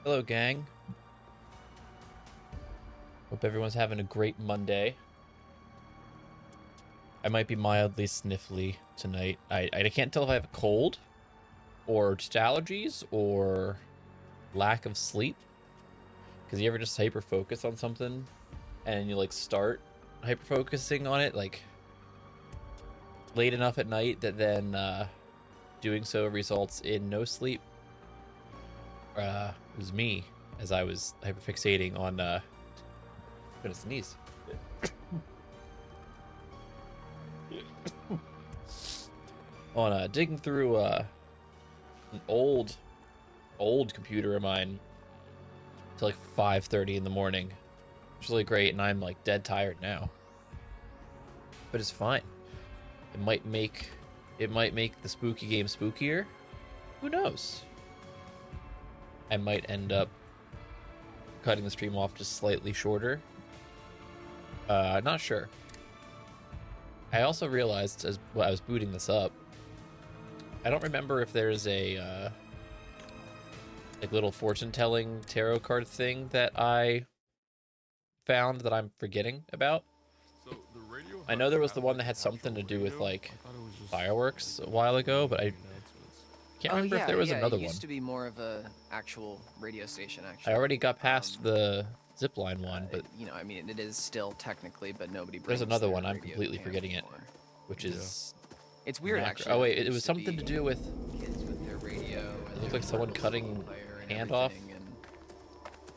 Hello, gang. Hope everyone's having a great Monday. I might be mildly sniffly tonight. I can't tell if I have a cold or just allergies or lack of sleep. Because you ever just hyper focus on something and you like start hyper focusing on it like late enough at night that then doing so results in no sleep. It was me as I was hyperfixating on I'm gonna sneeze. On digging through an old computer of mine till like 5:30 in the morning. It's really great, and I'm like dead tired now. But it's fine. It might make the spooky game spookier. Who knows? I might end up cutting the stream off just slightly shorter. Not sure. I also realized as I was booting this up, I don't remember if there's a like little fortune-telling tarot card thing that I found that I'm forgetting about. So the radio I know there was the one that had something to do with like fireworks a while ago, but I can't remember if there was another it used one. to be more of a actual radio station, actually. I already got past the zipline one, but you know, I mean, it is still technically, but nobody brings there's another their one. I'm radio completely to forgetting it, anymore. which is It's weird, macro. actually. Oh like, wait, it was something to do with. kids with their radio. It looked like someone cutting hand off. And,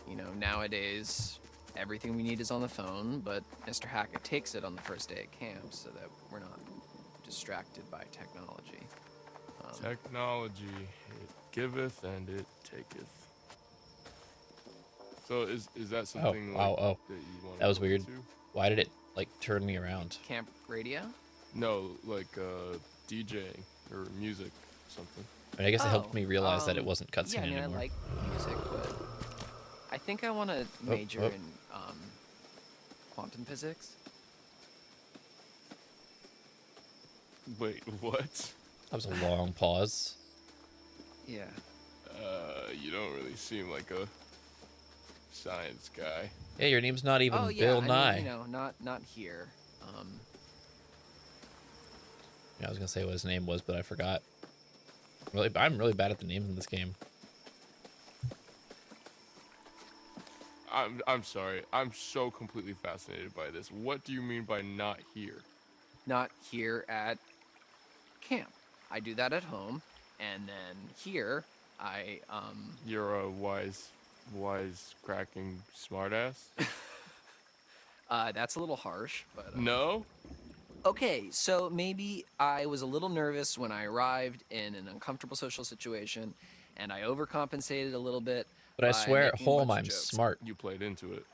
you know, nowadays everything we need is on the phone, but Mr. Hackett takes it on the first day at camp so that we're not distracted by technology. Technology, it giveth and it taketh. So is that something wow, that you want? That was weird. To? Why did it like turn me around? Camp radio? No, like DJing or music, something. I mean, I guess it helped me realize that it wasn't cutscene yeah, I mean, anymore. I like music, but I think I want to major in quantum physics. Wait, what? That was a long pause. Yeah. You don't really seem like a science guy. Yeah, your name's not even Bill Nye. I mean, you know, not here. Yeah, I was gonna say what his name was, but I forgot. I'm really bad at the names in this game. I'm sorry. I'm so completely fascinated by this. What do you mean by not here? Not here at camp. I do that at home, and then here I You're a wise cracking smartass. that's a little harsh, but No. okay, so maybe I was a little nervous when I arrived in an uncomfortable social situation, and I overcompensated a little bit. But I swear at making a home bunch of I'm jokes. smart. You played into it.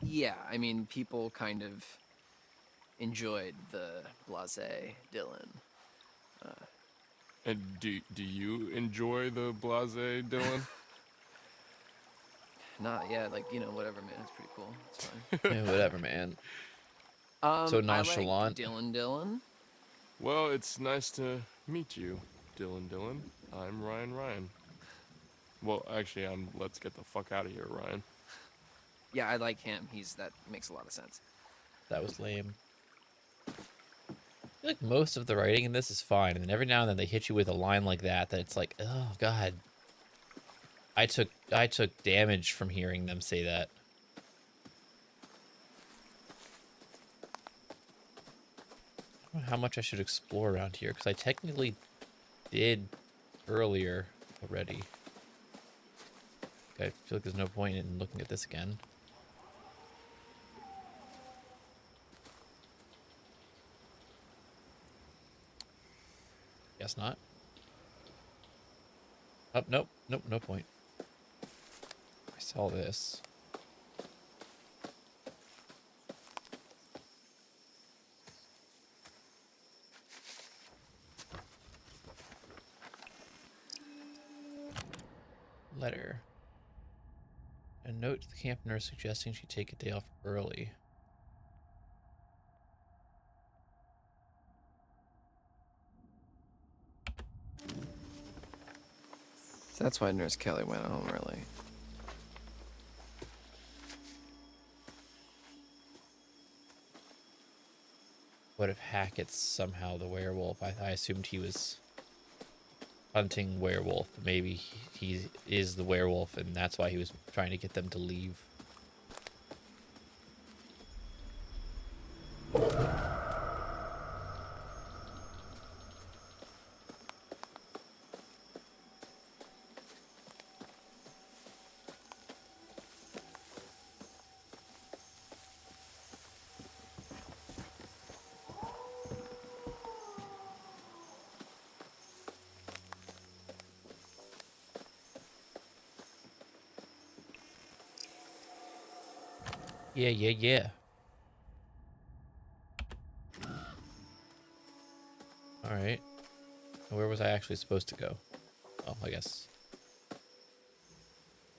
Yeah, I mean, people kind of enjoyed the blasé Dylan. And do you enjoy the blasé, Dylan? Not yet, like, you know, whatever, man. It's pretty cool. It's fine. Yeah, whatever, man. So nonchalant. I like Dylan. Well, it's nice to meet you, Dylan. I'm Ryan. Well, actually, let's get the fuck out of here, Ryan. Yeah, I like him. That makes a lot of sense. That was lame. I feel like most of the writing in this is fine, and then every now and then they hit you with a line like that it's like, oh god. I took damage from hearing them say that. I don't know how much I should explore around here, because I technically did earlier already. Okay, I feel like there's no point in looking at this again. Guess not. Oh, nope, no point. I saw this. Letter. A note to the camp nurse suggesting she take a day off early. So that's why Nurse Kelly went home early. What if Hackett's somehow the werewolf? I assumed he was hunting werewolf. Maybe he is the werewolf, and that's why he was trying to get them to leave. Yeah. All right. Where was I actually supposed to go? Oh, I guess.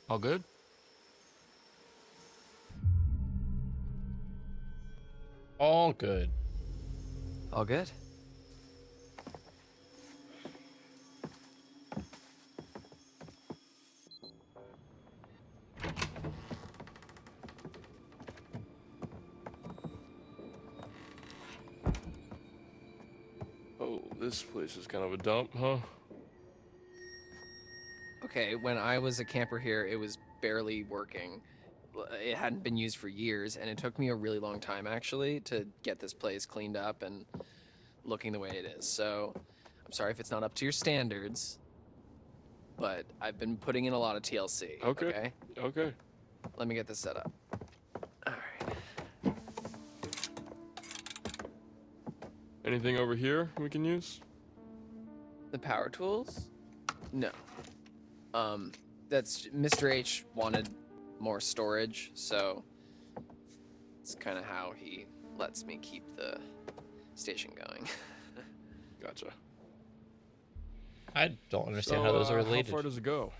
All good? All good. All good? Oh, this place is kind of a dump, huh? Okay, when I was a camper here, it was barely working. It hadn't been used for years, and it took me a really long time, actually, to get this place cleaned up and looking the way it is. So, I'm sorry if it's not up to your standards, but I've been putting in a lot of TLC. Okay. Okay. Let me get this set up. All right. Anything over here we can use? The power tools? No. That's Mr. H wanted more storage, so it's kind of how he lets me keep the station going. Gotcha. I don't understand how those are related. How far does it go?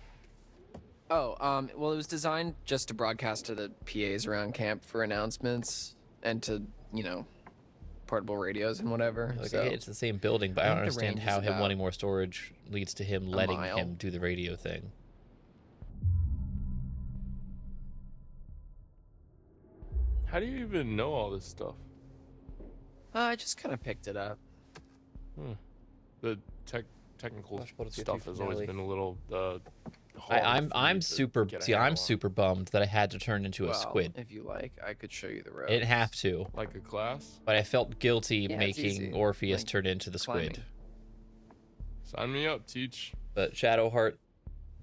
Oh, well, it was designed just to broadcast to the PAs around camp for announcements and to, portable radios and whatever. Like, so, it's the same building, but I don't think the understand range how is him about wanting more storage leads to him letting mile. him do the radio thing. How do you even know all this stuff? I just kind of picked it up. The technical Gosh, what is it, stuff has always Nelly? been a little hard I'm for me to super get a see. handle I'm on. super bummed that I had to turn into a Well, squid. if you like, I could show you the road. I didn't have to, Like a class? but I felt guilty Yeah, it's making easy. Orpheus Like turn into the squid. climbing. Sign me up, teach. But Shadowheart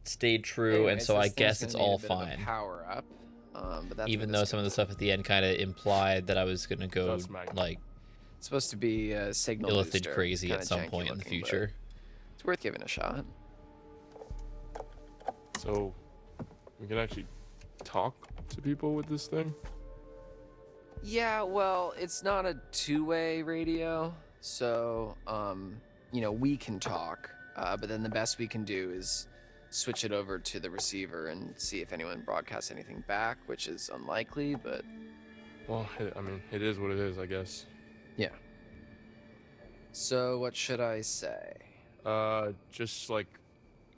stayed true, and Anyways, so I this thing's guess gonna it's need a all bit of a fine. power up, but that's Even what though this some of the guy's stuff at the end kind of implied that I was gonna go That's magnet. like It's supposed to be a signal illithid booster. crazy Kinda at some janky point in the looking, but future. It's worth giving a shot. So, we can actually talk to people with this thing? Yeah, well, it's not a two-way radio, so we can talk, but then the best we can do is switch it over to the receiver and see if anyone broadcasts anything back, which is unlikely, but Well, it is what it is, I guess. yeah. So what should I say? Just like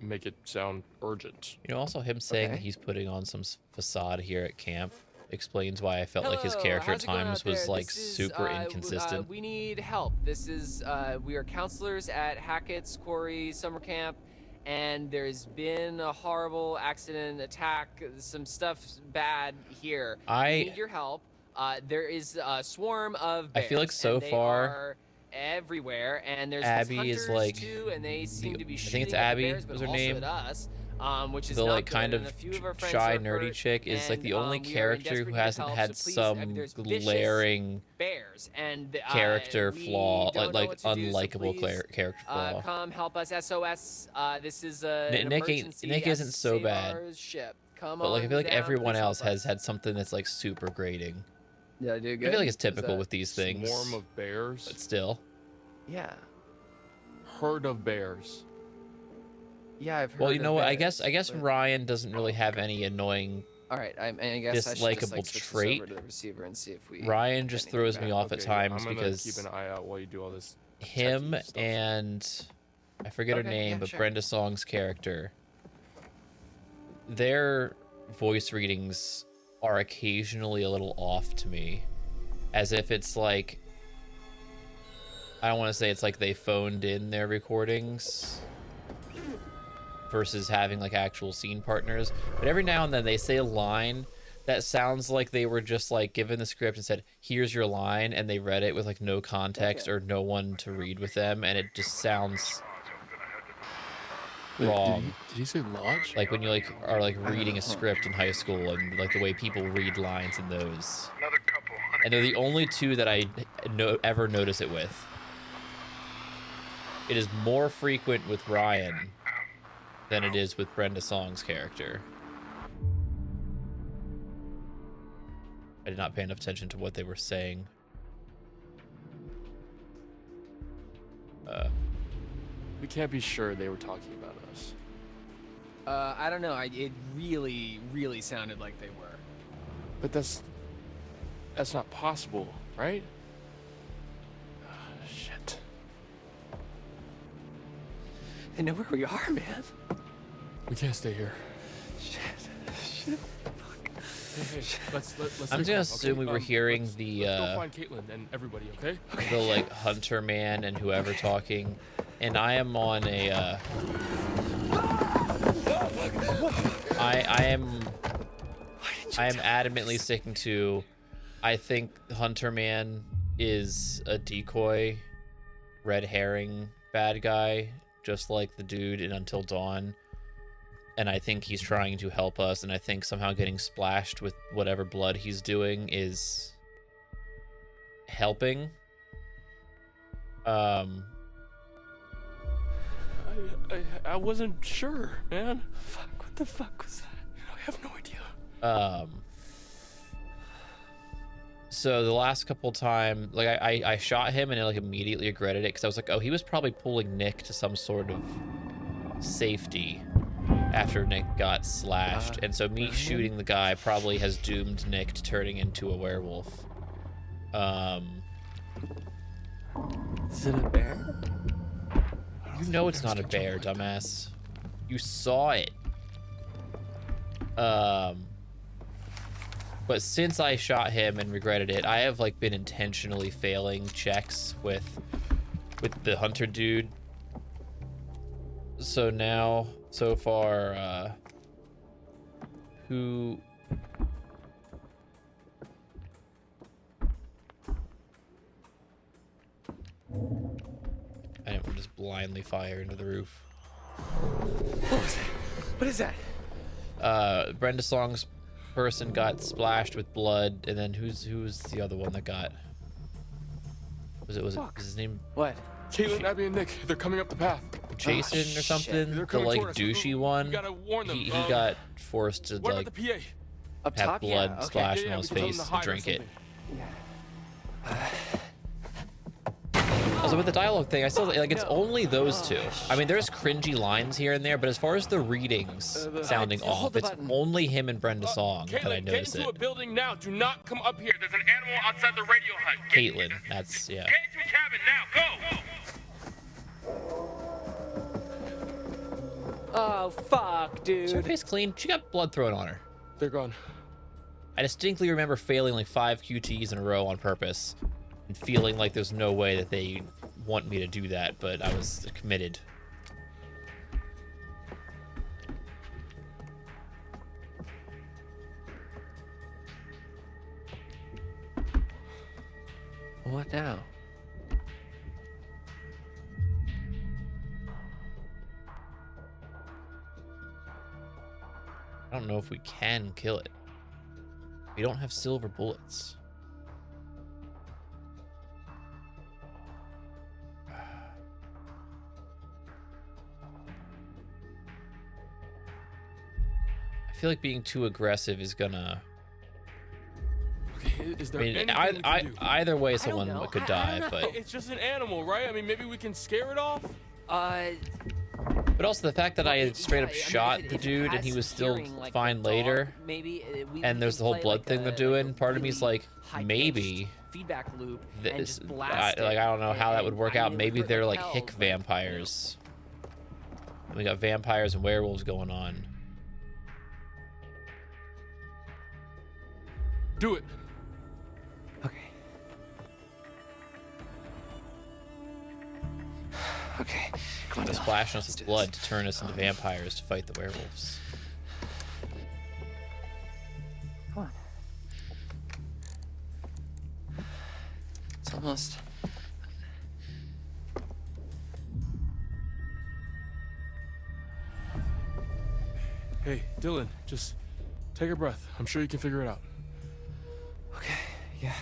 make it sound urgent. Also him saying that Okay. he's putting on some facade here at camp explains why I felt like his Hello, character at how's it going times out was there? like This is, super inconsistent. we need help. This is we are counselors at Hackett's Quarry summer camp, and there's been a horrible accident, attack, some stuff bad here. We need your help. There is a swarm of bears. I feel like so and they far, are everywhere, and there's Abby these is hunters like too, and they seem to be I think shooting it's at the Abby bears, but was her also name. at us. Which is The not like good, kind and of a few of our friends shy are nerdy hurt, chick is like the only we are in character desperate who need of hasn't help, had so please, some there's vicious glaring bears and character we flaw, don't know like what to do, so unlikable please, character flaw. come help us, SOS. This is an Nick emergency. isn't so Save bad. our ship. Come But like I on feel like down, everyone please help else has us. had something that's like super grating. Did I do good? I feel like it's Is typical that- with these things. Swarm of bears. But still. Yeah. Herd of bears. Yeah, I've heard. Well, you of know what? I bears, guess but- Ryan doesn't really have any annoying. All right, I guess I should just dislikable like switch trait. this over to the receiver and see if we. Ryan get just anything throws back. me off at Okay, yeah, times I'm gonna because keep an eye out while you do all this. him techie stuff. and I forget her Okay, name, yeah, but sure. Brenda Song's character, their voice readings are occasionally a little off to me, as if it's like I don't want to say it's like they phoned in their recordings versus having like actual scene partners, but every now and then they say a line that sounds like they were just like given the script and said, here's your line, and they read it with like no context or no one to read with them, and it just sounds wrong. Did he say lodge? Like when you like are like reading a script in high school and like the way people read lines in those. And they're the only two that I ever notice it with. It is more frequent with Ryan than it is with Brenda Song's character. I did not pay enough attention to what they were saying. We can't be sure they were talking about us. I don't know. It really, really sounded like they were. But that's not possible, right? Shit. They know where we are, man. We can't stay here. Shit. Hey, let's I'm just gonna assume we were hearing let's the go find Caitlin and everybody, okay? the like Hunter Man and whoever talking, and I am on a I am adamantly sticking to, I think Hunter Man is a decoy, red herring bad guy, just like the dude in Until Dawn. And I think he's trying to help us, and I think somehow getting splashed with whatever blood he's doing is helping. I wasn't sure, man. Fuck, what the fuck was that? I have no idea. So the last couple times, like I shot him and I like immediately regretted it because I was like, oh, he was probably pulling Nick to some sort of safety after Nick got slashed, and so me shooting the guy probably has doomed Nick to turning into a werewolf. Is it a bear? You know it's not a bear, dumbass. You saw it. But since I shot him and regretted it, I have like been intentionally failing checks with the hunter dude. So now, so far, who... I didn't want to just blindly fire into the roof. What was that? What is that? Brenda Song's person got splashed with blood, and then who's the other one that got? Was his name What? Caitlin, Abby, and Nick, they're coming up the path. Jason or something? They're The coming like toward us. douchey We one. gotta warn them. He got forced to What like about the PA? Up have top? blood Yeah, okay. splashed Yeah, on his we can tell them face to and hide or drink it. something. Also, with the dialogue thing, I still like it's only those two. I mean, there's cringy lines here and there, but as far as the readings sounding hold off, the it's button. only him and Brenda Song that I Caitlin, notice get it. into a building now. Do not come up here. There's an animal outside the radio hut. Caitlin, that's yeah. Get into a cabin now. Go. Oh, fuck, Is her dude. face clean? She got blood thrown on her. They're gone. I distinctly remember failing like 5 QTs in a row on purpose and feeling like there's no way that they want me to do that, but I was committed. What now? I don't know if we can kill it. We don't have silver bullets. I feel like being too aggressive is gonna... Okay, is I there mean, anything we can do? either way don't someone know. could I die, don't know. but... It's just an animal, right? I mean, maybe we can scare it off. But also the fact that I had straight up shot the dude and he was still fine later, and there's the whole blood thing they're doing, part of me is like, maybe... feedback loop This, and just I blast it, don't know how that would work I out. mean, it would Maybe hurt they're like like hell, hick but- vampires. And we got vampires and werewolves going on. Do it. Okay. Okay, come on. To Dylan. splash us Let's do with blood this. to turn us into vampires to fight the werewolves. Come on. It's almost. Hey, Dylan, just take a breath. I'm sure you can figure it out. Okay, yeah.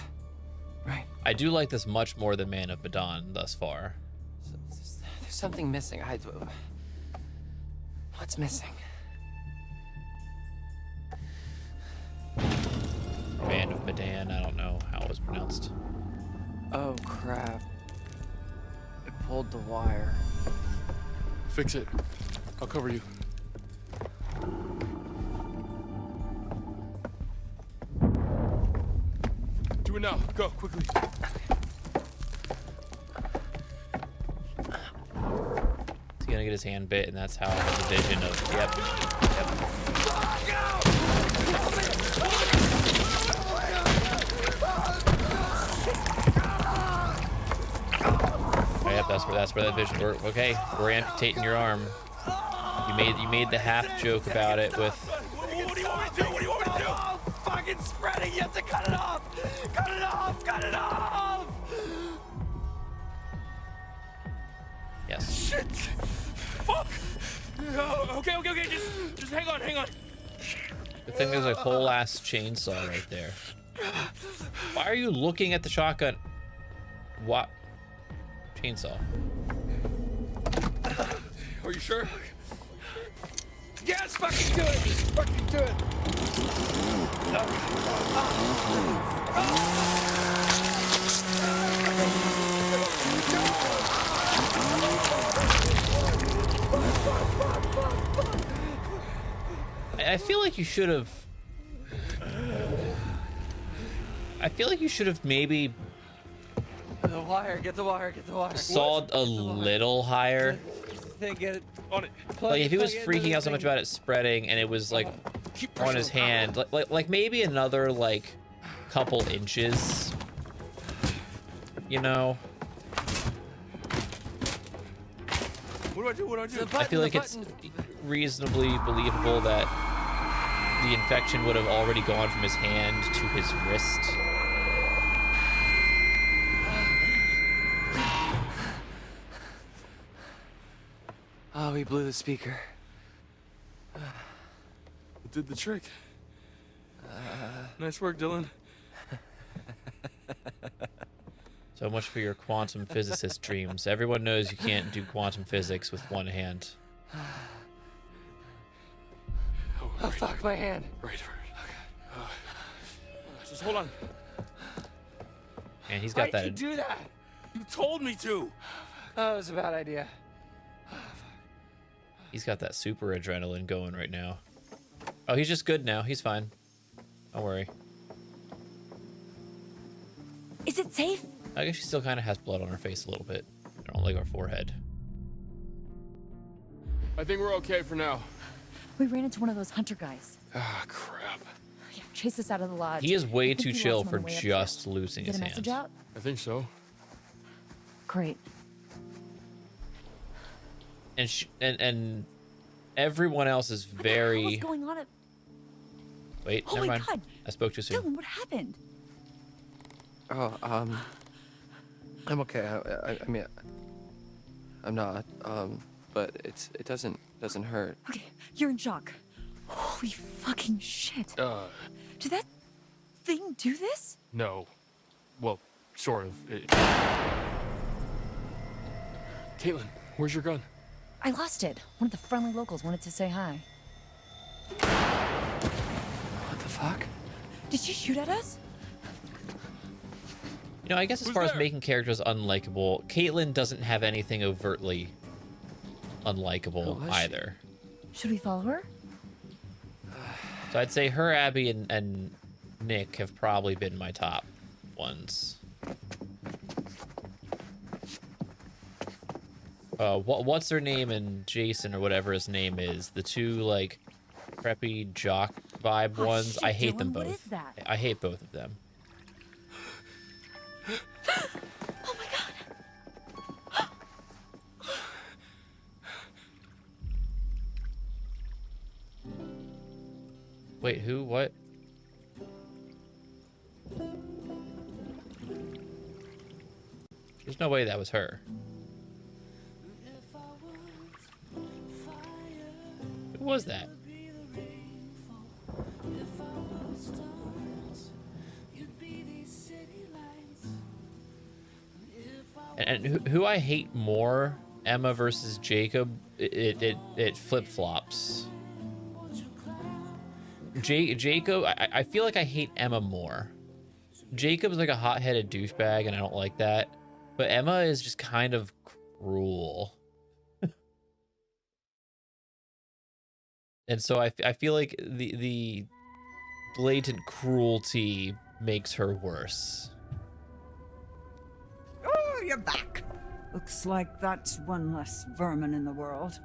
Right. I do like this much more than Man of Medan thus far. There's something missing. What's missing? Man of Medan, I don't know how it was pronounced. Oh, crap. It pulled the wire. Fix it. I'll cover you. Do it now. Go, quickly. He's gonna get his hand bit, and that's how I have the vision of, Oh, yep, that's where that vision worked. Okay, we're amputating your arm. You made the half joke about it with. What do you want me to do? What do you want me to do? Oh, fucking spreading! You have to cut it off! Cut it off! Cut it off! Yes. Shit! Fuck! Oh, okay. Just hang on. Good thing there's a whole ass chainsaw right there. Why are you looking at the shotgun? What? Chainsaw. Are you sure? Yes, fucking do it! Fucking do it! I feel like you should have. I feel like you should have maybe The wire, get the wire. sawed a little higher. Get it. On it. Like if he was freaking out so much about it spreading and it was like Keep on pushing his him. hand, like maybe another like couple inches. You know, What do I do? I feel like it's reasonably believable that the infection would have already gone from his hand to his wrist. Oh, we blew the speaker. It did the trick. Nice work, Dylan. So much for your quantum physicist dreams. Everyone knows you can't do quantum physics with one hand. Oh, fuck, my hand. Right. Just hold on. And he's Why got that. did you do that? You told me to. Oh, it was a bad idea. He's got that super adrenaline going right now. Oh, he's just good now. He's fine. Don't worry. Is it safe? I guess she still kind of has blood on her face a little bit. On like her forehead. I think we're okay for now. We ran into one of those hunter guys. Ah, crap. Yeah, chased us out of the lodge. He is I way think too we chill lost him for on the way up just here. losing Get his a message hand. out? I think so. Great. And everyone else is What the hell very. is going on? Wait, Oh never my mind. God. I spoke too soon. Dylan, what happened? Oh, I'm okay. I mean, I'm not. But it doesn't hurt. Okay, you're in shock. Holy fucking shit. Did that thing do this? No. Well, sort of. Caitlin, where's your gun? I lost it. One of the friendly locals wanted to say hi. What the fuck? Did she shoot at us? You know, I guess as Who's far as there? making characters unlikable, Caitlyn doesn't have anything overtly unlikable Who was she? either. Should we follow her? So I'd say her, Abby, and Nick have probably been my top ones. What's their name and Jason or whatever his name is? The two like preppy jock vibe Oh, ones. shit, I hate them Dylan, both. what is that? I hate both of them. Oh my god. Wait, who? What? There's no way that was her. Who was that? And who I hate more, Emma versus Jacob, it flip-flops. Jacob, I feel like I hate Emma more. Jacob's like a hot-headed douchebag, and I don't like that. But Emma is just kind of cruel. And so I feel like the blatant cruelty makes her worse. Oh, you're back. Looks like that's one less vermin in the world.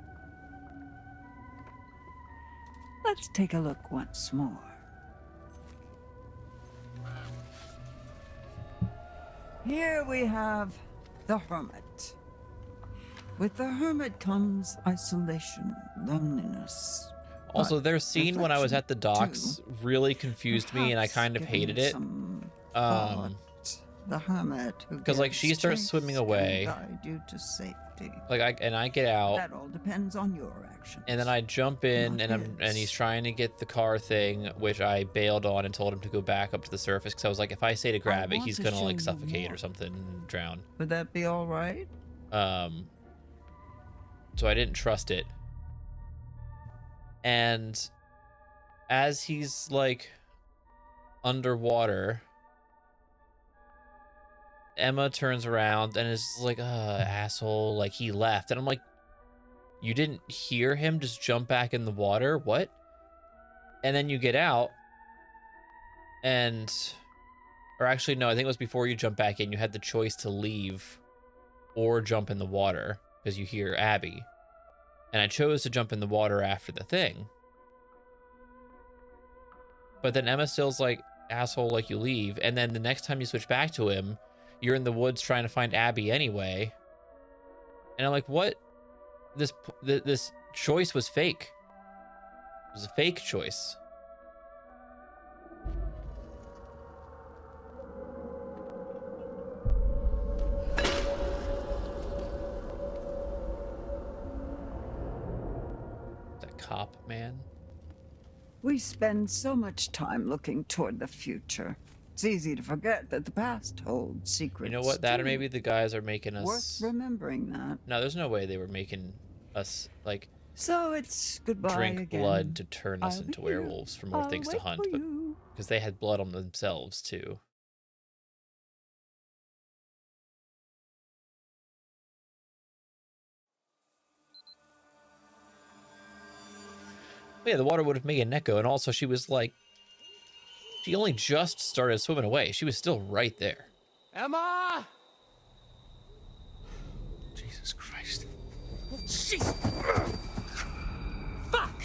Let's take a look once more. Here we have the Hermit. With the Hermit comes isolation, loneliness. Also, but their scene when I was at the docks too. really confused me, and I kind of Perhaps hated giving it. some thought. The Hermit who 'Cause, like, gives she starts chase swimming can away. guide you to safety. Like I get out, That all depends on your actions. and then I jump in, Not and his. he's trying to get the car thing, which I bailed on and told him to go back up to the surface, because I was like, if I say to grab it, want he's to gonna show like you suffocate more. or something and drown. Would that be all right? So I didn't trust it. And as he's like underwater, Emma turns around and is like, asshole, like he left. And I'm like, you didn't hear him just jump back in the water? What? And then you get out and, or actually, no, I think it was before you jump back in. You had the choice to leave or jump in the water because you hear Abby. And I chose to jump in the water after the thing. But then Emma still's like, asshole, like you leave. And then the next time you switch back to him, you're in the woods trying to find Abby anyway. And I'm like, what? This choice was fake. It was a fake choice. That cop, man. We spend so much time looking toward the future. It's easy to forget that the past holds secrets. You know what? That or too. maybe the guys are making Worth us... remembering that. No, there's no way they were making us, like, So it's goodbye drink again. blood to turn us I'll into be here. werewolves for more I'll things to wait hunt, for but you. because they had blood on themselves too. But yeah, the water would have made an echo, and also she was like, she only just started swimming away. She was still right there. Emma! Jesus Christ. Jeez! Fuck!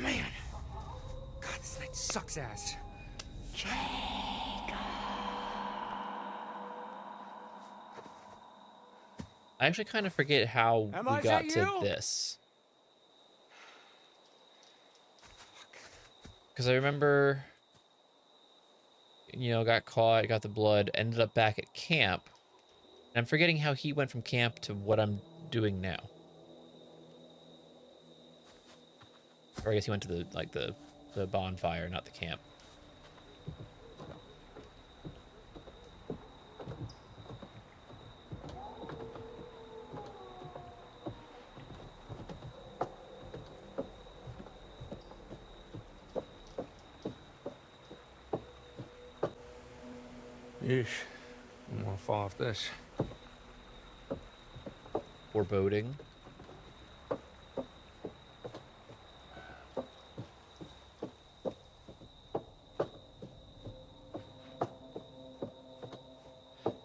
Man. God, this night sucks ass. I actually kind of forget how Emma, we is got that to you? this. Because I remember, you know, got caught, got the blood, ended up back at camp. And I'm forgetting how he went from camp to what I'm doing now. Or I guess he went to the, like, the bonfire, not the camp. Yeesh. I'm gonna fall off this. Foreboding.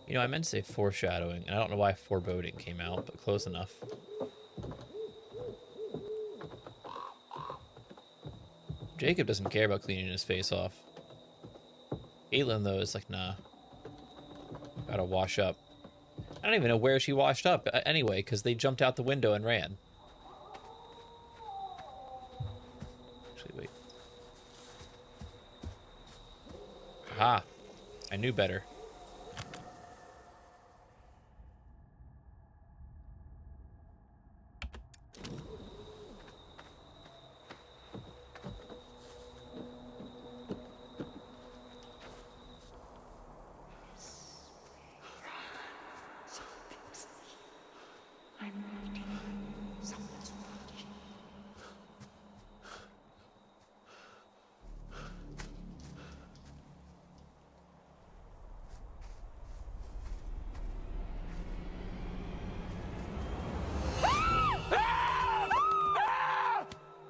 You know, I meant to say foreshadowing, and I don't know why foreboding came out, but close enough. Jacob doesn't care about cleaning his face off. Caitlin, though, is like, nah. Gotta wash up. I don't even know where she washed up anyway, because they jumped out the window and ran. Actually, wait. Aha. I knew better.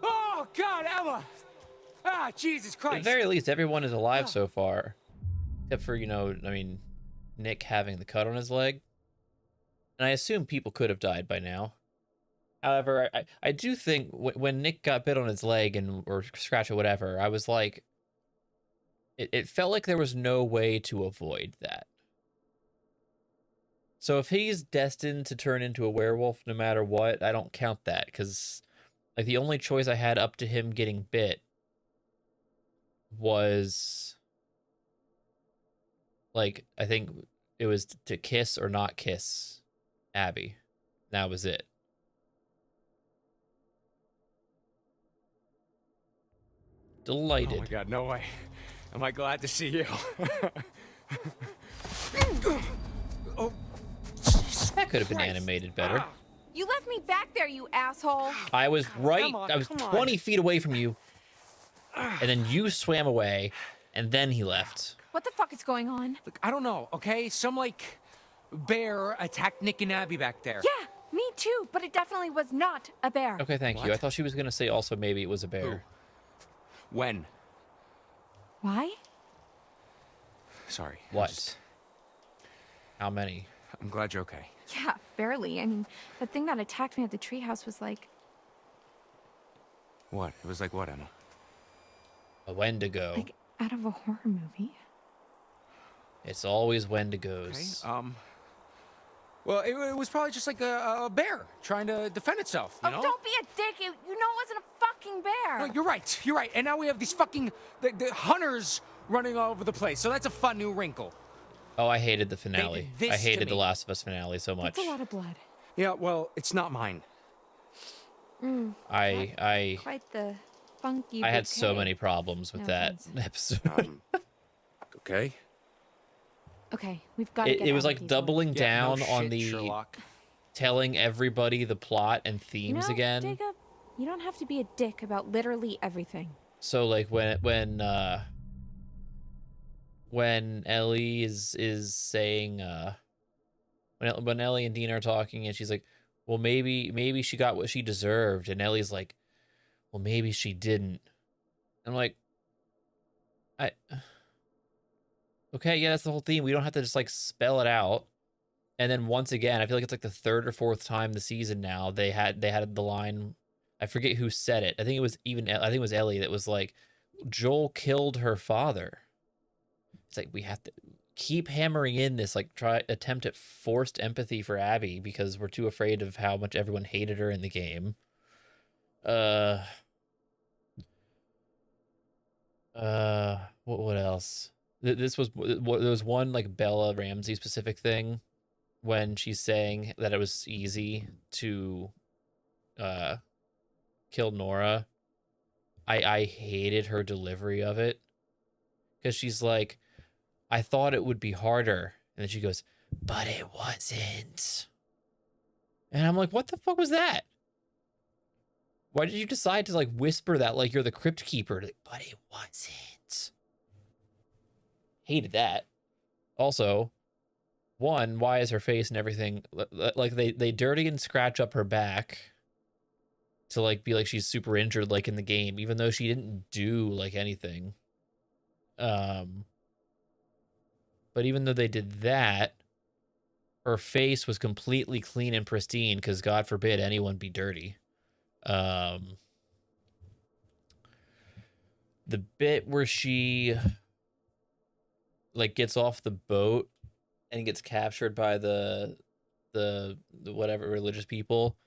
Oh, God, Emma! Ah, Jesus At the Christ! very least, everyone is alive so far. Except for, I mean, Nick having the cut on his leg. And I assume people could have died by now. However, I do think when Nick got bit on his leg or scratch or whatever, I was like, it felt like there was no way to avoid that. So if he's destined to turn into a werewolf no matter what, I don't count that, because like the only choice I had up to him getting bit was like, I think it was to kiss or not kiss Abby. That was it. Delighted. Oh my God, no way. Am I glad to see you? Oh, That could have been animated better. You left me back there, you asshole. I was right. Emma, I was come on. 20 feet away from you. And then you swam away, and then he left. What the fuck is going on? look, I don't know, okay? Some, like, bear attacked Nick and Abby back there. Yeah, me too, but it definitely was not a bear. Okay, thank you. What? I thought she was going to say also maybe it was a bear. When? Why? Sorry. What? How many? I'm glad you're okay. Yeah, barely. I mean, the thing that attacked me at the treehouse was like, What? It was like what, Emma? A Wendigo. like out of a horror movie. It's always Wendigos. Okay, well, it was probably just like a bear trying to defend itself, you know? Oh, don't be a dick. You know it wasn't a fucking bear. No, you're right. You're right. And now we have these fucking the hunters running all over the place. So that's a fun new wrinkle. Oh, I hated the finale. this I to hated The me. Last of Us finale so much. That's a lot of blood. Yeah, well, it's not mine. I Quite the funky had so bouquet. many problems with No that offense. episode. Okay. Okay, we've got to get It was out of like these doubling woods. down no on shit, the Sherlock. telling everybody the plot and You themes know, again. Jacob, you don't have to be a dick about literally everything. So like when Ellie is saying when Ellie and Dean are talking and she's like, well, maybe she got what she deserved, and Ellie's like, well, maybe she didn't. I'm like, okay, yeah, that's the whole theme. We don't have to just like spell it out. And then once again, I feel like it's like the third or fourth time this season now they had the line. I forget who said it. I think it was Ellie that was like, Joel killed her father. It's like we have to keep hammering in this like attempt at forced empathy for Abby because we're too afraid of how much everyone hated her in the game. What else? There was one like Bella Ramsey specific thing when she's saying that it was easy to kill Nora. I hated her delivery of it because she's like, I thought it would be harder, and then she goes, but it wasn't. And I'm like, what the fuck was that? Why did you decide to like whisper that like you're the crypt keeper? Like, but it wasn't. Hated that. Also, one, why is her face and everything like they dirty and scratch up her back to like be like she's super injured like in the game, even though she didn't do like anything. But even though they did that, her face was completely clean and pristine because God forbid anyone be dirty. The bit where she like gets off the boat and gets captured by the whatever religious people,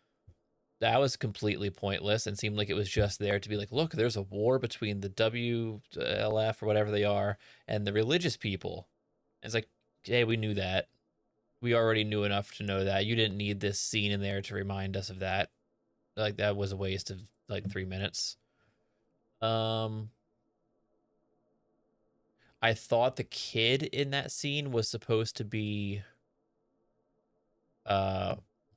that was completely pointless and seemed like it was just there to be like, look, there's a war between the WLF or whatever they are and the religious people. And it's like, hey, we knew that. We already knew enough to know that. You didn't need this scene in there to remind us of that. Like, that was a waste of like 3 minutes. I thought the kid in that scene was supposed to be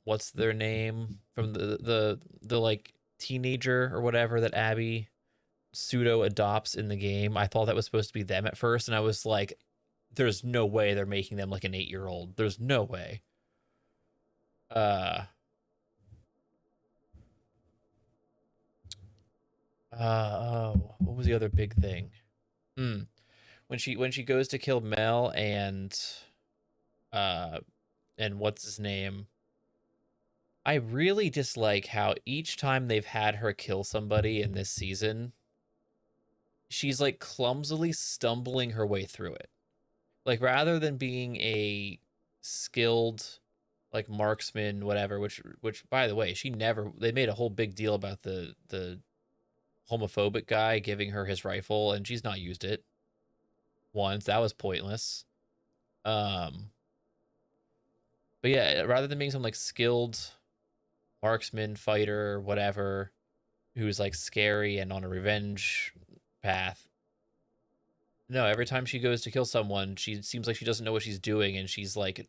what's their name from the like teenager or whatever that Abby pseudo adopts in the game. I thought that was supposed to be them at first, and I was like, there's no way they're making them like an 8-year-old. There's no way. Oh, what was the other big thing? When she goes to kill Mel and what's his name? I really dislike how each time they've had her kill somebody in this season, she's like clumsily stumbling her way through it. Like, rather than being a skilled like marksman, whatever, which by the way, they made a whole big deal about the homophobic guy giving her his rifle, and she's not used it once. That was pointless. But yeah, rather than being some like skilled marksman, fighter, whatever, who's like scary and on a revenge path, no, every time she goes to kill someone, she seems like she doesn't know what she's doing, and she's like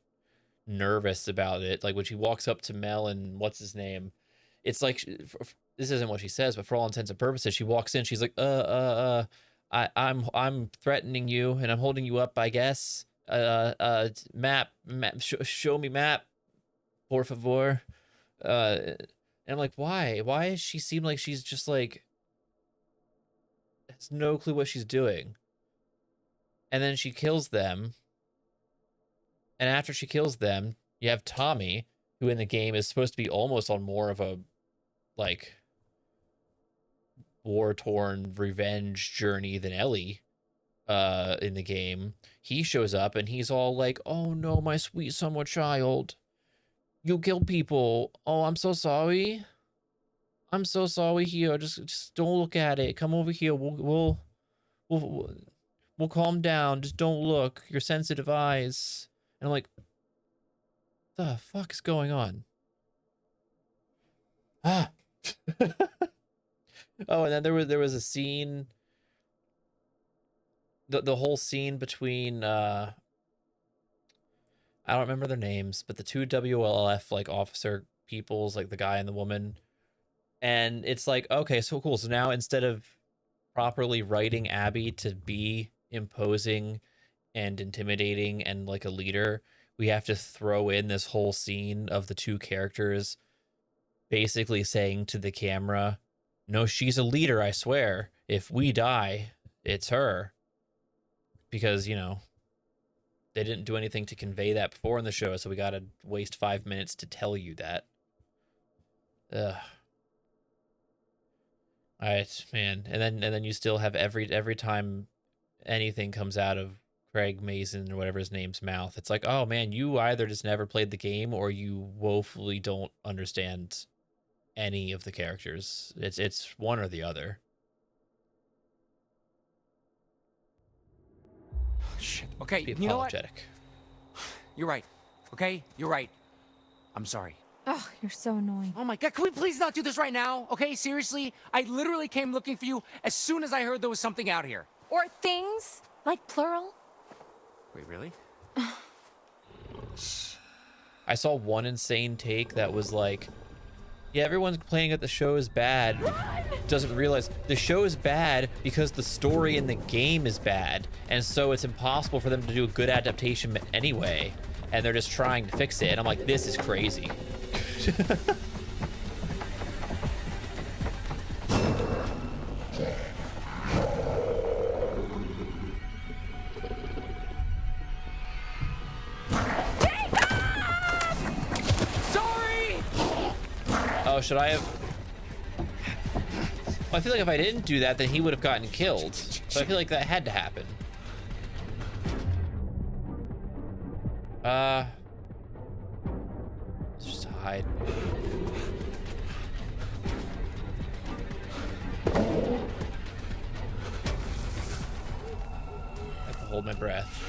nervous about it. Like when she walks up to Mel and what's his name, it's like this isn't what she says, but for all intents and purposes, she walks in, she's like, I'm threatening you, and I'm holding you up, I guess. Map, show me map, por favor. And I'm like, why? Why does she seem like she's just like has no clue what she's doing? And then she kills them. And after she kills them, you have Tommy, who in the game is supposed to be almost on more of a like war-torn revenge journey than Ellie in the game. He shows up and he's all like, oh no, my sweet summer child, you killed people. Oh, I'm so sorry. I'm so sorry here. Just don't look at it. Come over here. We'll calm down. Just don't look. Your sensitive eyes. And I'm like, the fuck is going on? Ah. Oh, and then there was a scene. The whole scene between I don't remember their names, but the two WLF like officer peoples, like the guy and the woman. And it's like, okay, so cool. So now instead of properly writing Abby to be imposing and intimidating and like a leader, we have to throw in this whole scene of the two characters basically saying to the camera, no, she's a leader, I swear. If we die, it's her. Because, you know, they didn't do anything to convey that before in the show, so we gotta waste 5 minutes to tell you that. Ugh. Alright, man. And then you still have every time anything comes out of Craig Mason or whatever his name's mouth, it's like, oh man, you either just never played the game or you woefully don't understand any of the characters. It's one or the other. Shit. Okay, Be you know what? apologetic. You're right. Okay? You're right. I'm sorry. Oh, you're so annoying. Oh my god, can we please not do this right now? Okay, seriously? I literally came looking for you as soon as I heard there was something out here. Or things, like plural. Wait, really? I saw one insane take that was like, yeah, everyone's complaining that the show is bad. Doesn't realize the show is bad because the story in the game is bad. And so it's impossible for them to do a good adaptation anyway. And they're just trying to fix it. And I'm like, this is crazy. Sorry! Oh, should I have? Well, I feel like if I didn't do that, then he would have gotten killed. So I feel like that had to happen. Let's just hide. hold my breath.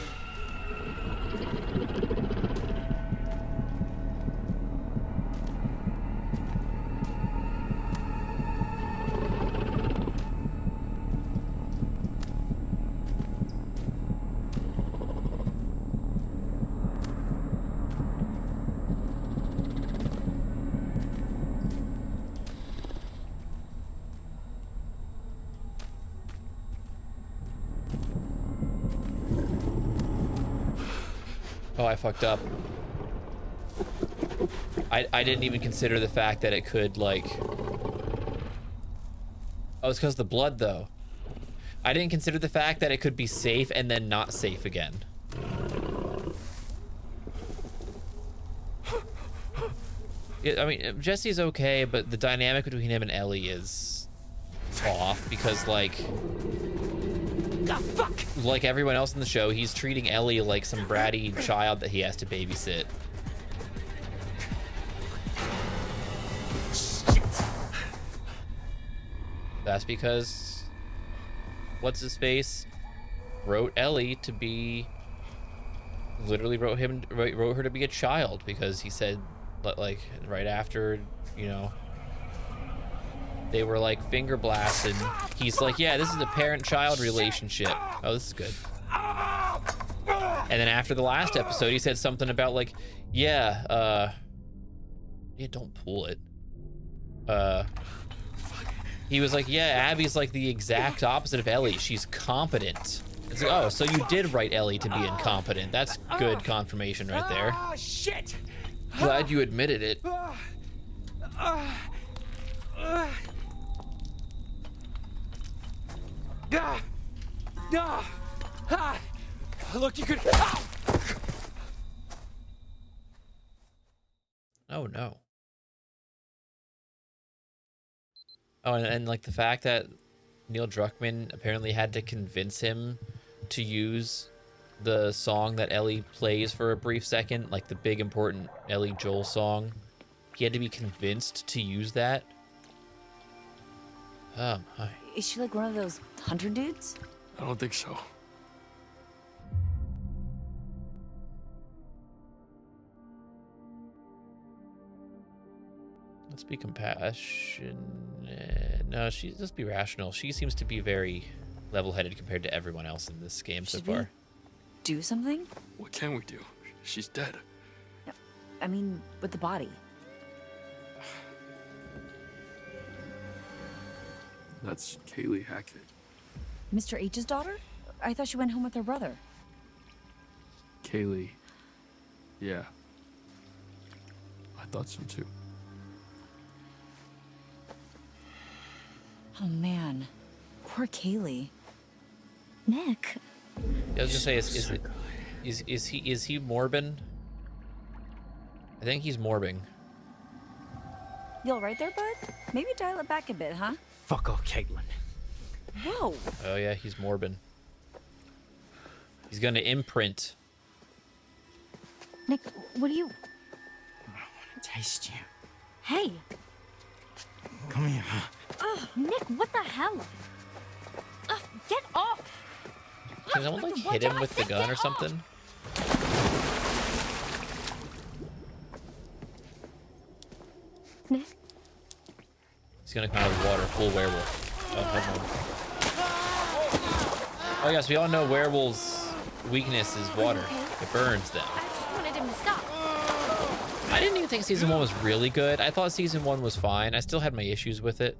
Oh, I fucked up. I didn't even consider the fact that it could, like... Oh, it's because of the blood, though. I didn't consider the fact that it could be safe and then not safe again. I mean, Jesse's okay, but the dynamic between him and Ellie is off because, like... Like everyone else in the show, he's treating Ellie like some bratty child that he has to babysit. That's because what's his face wrote Ellie to be, literally wrote her to be a child, because he said, like, right after, you know, they were like finger blasted, he's like, yeah, this is a parent-child relationship. Oh, this is good. And then after the last episode, he said something about, like, yeah, don't pull it. He was like, yeah, Abby's like the exact opposite of Ellie. She's competent. It's like, oh, so you did write Ellie to be incompetent. That's good confirmation right there. Ah, shit! Glad you admitted it. Look, you could. Oh, no. Oh, and like the fact that Neil Druckmann apparently had to convince him to use the song that Ellie plays for a brief second, like the big important Ellie Joel song. He had to be convinced to use that. Hi. Is she like one of those hunter dudes? I don't think so. Let's be compassionate. No, let's be rational. She seems to be very level-headed compared to everyone else in this game so Should we far. do something? What can we do? She's dead. I mean, with the body. That's Kaylee Hackett. Mr. H's daughter? I thought she went home with her brother. Kaylee. Yeah. I thought so too. Oh man, poor Kaylee. Nick. I was gonna say, is he morbing? I think he's morbing. You all right there, bud? Maybe dial it back a bit, huh? Fuck off, Caitlin. Whoa. Oh yeah, he's morbing. He's gonna imprint. Nick, what are you? I want to taste you. Hey. Come here. Ugh, Nick, what the hell? Ugh, get off. Can someone like hit him with the gun or something? Nick? He's gonna come out of the water full werewolf. Oh, never mind. Oh yes, we all know werewolves' weakness is water. It burns them. I just wanted him to stop. I didn't even think season 1 was really good. I thought season 1 was fine. I still had my issues with it.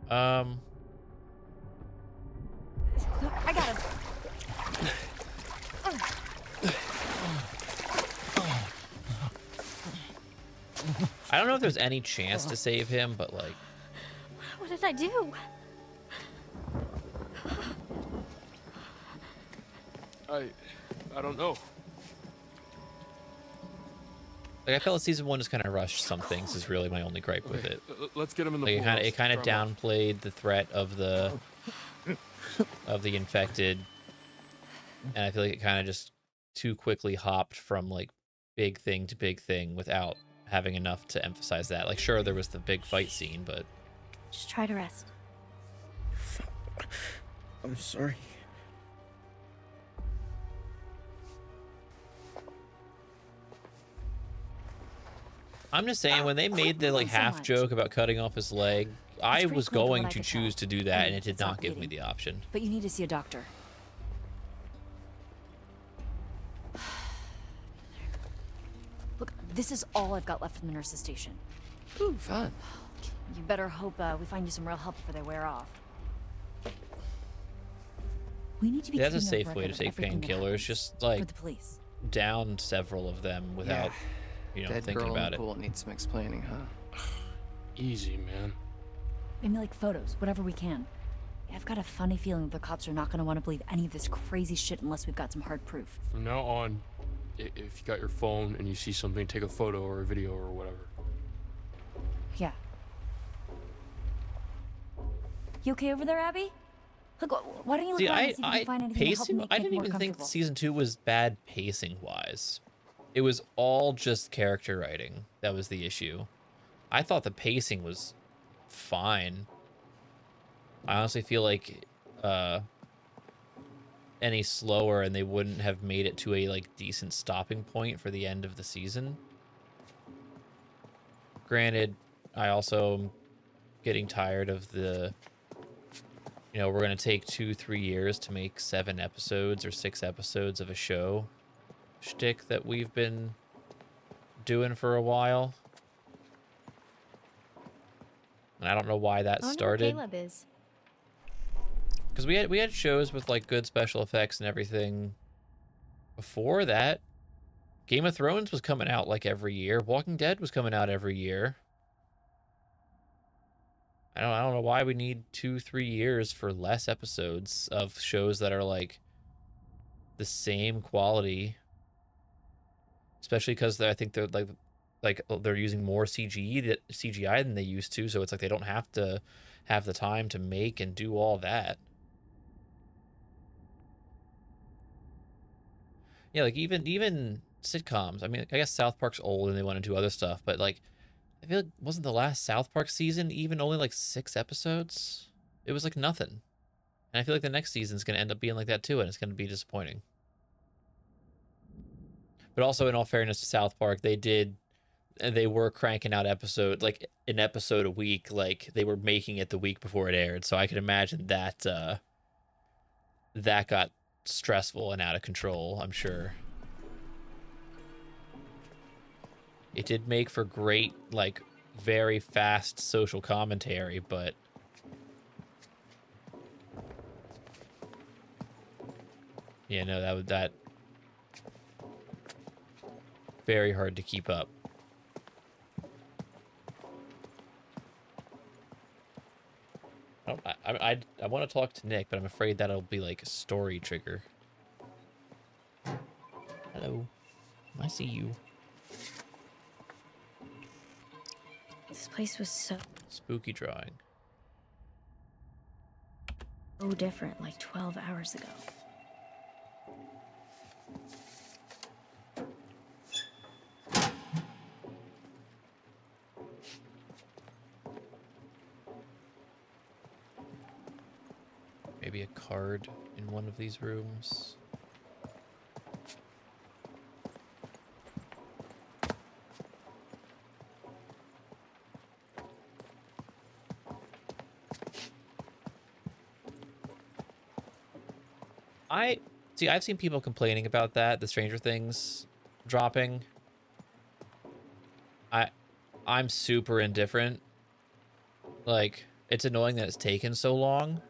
I got him. I don't know if there's any chance to save him, but like... What did I do? I don't know. Like, I felt like season 1 just kind of rushed some things is really my only gripe with it. Let's get him in the Like, pool. it kind of downplayed the threat of the infected, and I feel like it kind of just too quickly hopped from like big thing to big thing without having enough to emphasize that. Like, sure, there was the big fight scene, but Just try to rest. I'm sorry. I'm just saying, when they made the like moving so half much. joke about cutting off his leg, I pretty was clear from going what I to could choose tell. to do that, I and mean, it did it's not not give me bleeding. the option. But you need to see a doctor. Look, this is all I've got left from the nurse's station. Ooh, fun. You better hope we find you some real help before they wear off. We need to be That's a keeping safe way to record of take everything that painkillers. happens Just for like the police. down several of them without, you know, Dead thinking girl about in the it. pool needs some explaining, huh? Easy, man. Maybe like photos, whatever we can. I've got a funny feeling the cops are not going to want to believe any of this crazy shit unless we've got some hard proof. From now on, if you got your phone and you see something, take a photo or a video or whatever. Yeah. You okay over there, Abby? Look, why don't you look See, around and see if you can find anything to help pacing. make I Nick didn't more even think comfortable. season 2 was bad pacing wise. It was all just character writing that was the issue. I thought the pacing was fine. I honestly feel like any slower and they wouldn't have made it to a like decent stopping point for the end of the season. Granted, I also am getting tired of the, you know, we're going to take 2-3 years to make 7 episodes or 6 episodes of a show shtick that we've been doing for a while. And I don't know why that started. Caleb is. Because we had shows with like good special effects and everything before that. Game of Thrones was coming out like every year. Walking Dead was coming out every year. I don't know why we need 2-3 years for less episodes of shows that are like the same quality. Especially because I think they're like they're using more CGI than they used to, so it's like they don't have to have the time to make and do all that. Yeah, like even sitcoms. I mean, I guess South Park's old and they want to do other stuff, but like I feel like wasn't the last South Park season even only like 6 episodes? It was like nothing. And I feel like the next season's going to end up being like that too, and it's going to be disappointing. But also, in all fairness to South Park, they were cranking out like an episode a week, like they were making it the week before it aired. So I could imagine that that got stressful and out of control, I'm sure. It did make for great, like, very fast social commentary, but yeah, no, that very hard to keep up. I want to talk to Nick, but I'm afraid that'll be like a story trigger. Hello. I see you. This place was so Spooky drawing. different like 12 hours ago. Maybe a card in one of these rooms. I've seen people complaining about that, the Stranger Things dropping. I'm super indifferent. Like, it's annoying that it's taken so long.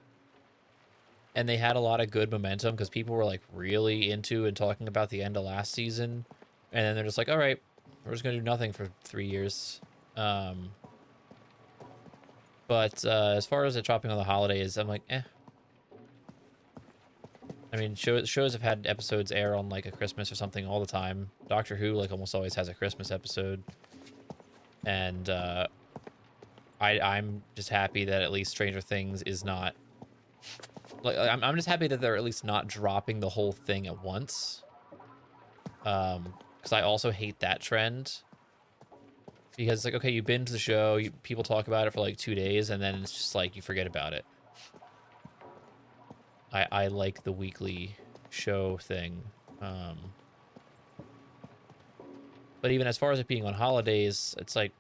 And they had a lot of good momentum because people were like really into and talking about the end of last season. And then they're just like, all right, we're just going to do nothing for 3 years. But as far as it dropping on the holidays, I'm like, eh. I mean, shows have had episodes air on like a Christmas or something all the time. Doctor Who like almost always has a Christmas episode. And I'm just happy that at least Stranger Things is not... Like, I'm just happy that they're at least not dropping the whole thing at once. Because I also hate that trend. Because it's like, okay, you binge the show, people talk about it for like 2 days, and then it's just like, you forget about it. I like the weekly show thing. But even as far as it being on holidays, it's like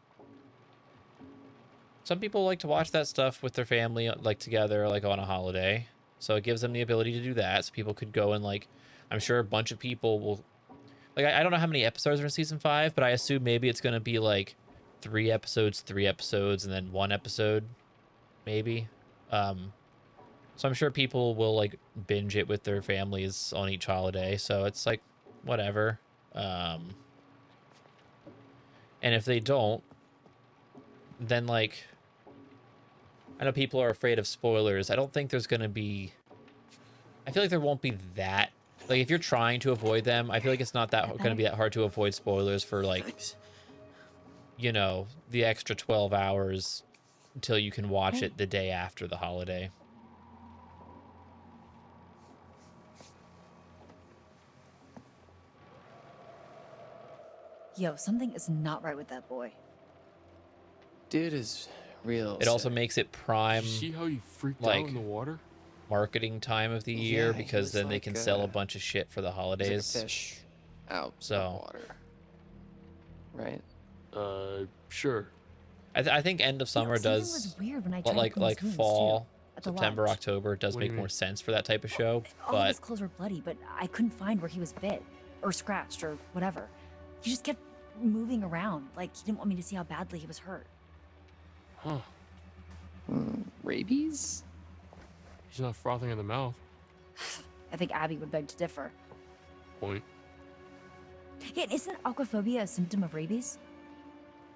some people like to watch that stuff with their family, like together, like on a holiday. So it gives them the ability to do that. So people could go and like, I'm sure a bunch of people will, like, I don't know how many episodes are in season 5, but I assume maybe it's going to be like 3 episodes, and then 1 episode, maybe. So I'm sure people will like binge it with their families on each holiday. So it's like, whatever. And if they don't, then like, I know people are afraid of spoilers. I don't think there's going to be, I feel like there won't be that, like if you're trying to avoid them, I feel like it's not that going to be that hard to avoid spoilers for like, you know, the extra 12 hours until you can watch it the day after the holiday. Yo, something is not right with that boy. Dude is real. It also sick. makes it prime See how he freaked like, out in the water? marketing time of the year Yeah, he because was then they like, can sell a bunch of shit for the He's like holidays. a fish out So- of water. Right? Sure. I think end of summer Something does, was weird when I but tried like to clean his wounds, fall, too, at the September, lodge. October does What do make you more mean? sense for that type of show. All of his But clothes were bloody, but I couldn't find where he was bit or scratched or whatever. He just kept moving around, like he didn't want me to see how badly he was hurt. Huh. Rabies? He's not frothing at the mouth. I think Abby would beg to differ. Point. Yeah, isn't aquaphobia a symptom of rabies?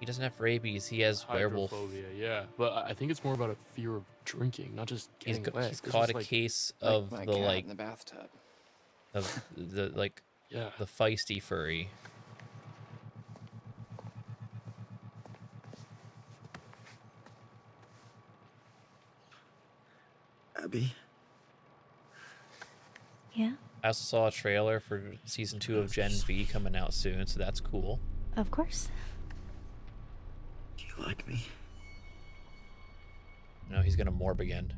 he doesn't have rabies. He has werewolf. Hydrophobia, yeah. But I think it's more about a fear of drinking, not just He's, getting wet. he's It's caught just a like, case Like of my the cat like in the bathtub. of the like yeah. the feisty furry. Abby, Yeah, I also saw a trailer for season 2 of Gen V coming out soon, so that's cool. of course. do you like me? No, he's gonna morb again.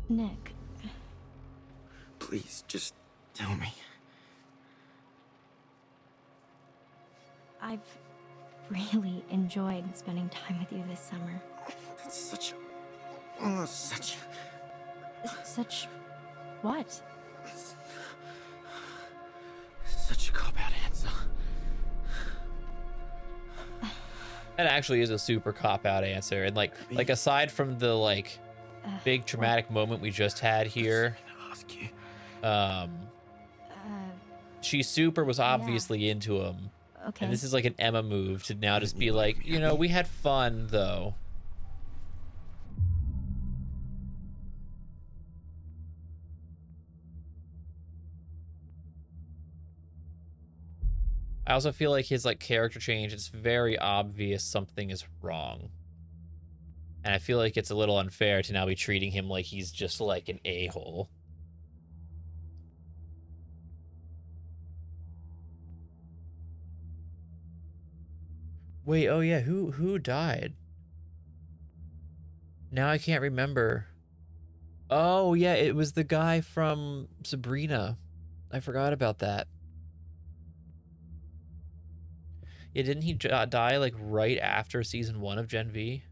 Nick, Please, just tell me. I've really enjoyed spending time with you this summer. That's such a... Oh, such... Such what? Such a cop-out answer. That actually is a super cop-out answer, and like aside from the like big traumatic moment we just had here, I'm ask you. she super was obviously into him. Okay. And this is like an Emma move to now just be like, you know, we had fun though. I also feel like his like character change, it's very obvious something is wrong. And I feel like it's a little unfair to now be treating him like he's just like an a-hole. Wait, oh yeah, who died? Now I can't remember. Oh yeah, it was the guy from Sabrina. I forgot about that. Yeah, didn't he die like right after season 1 of Gen V?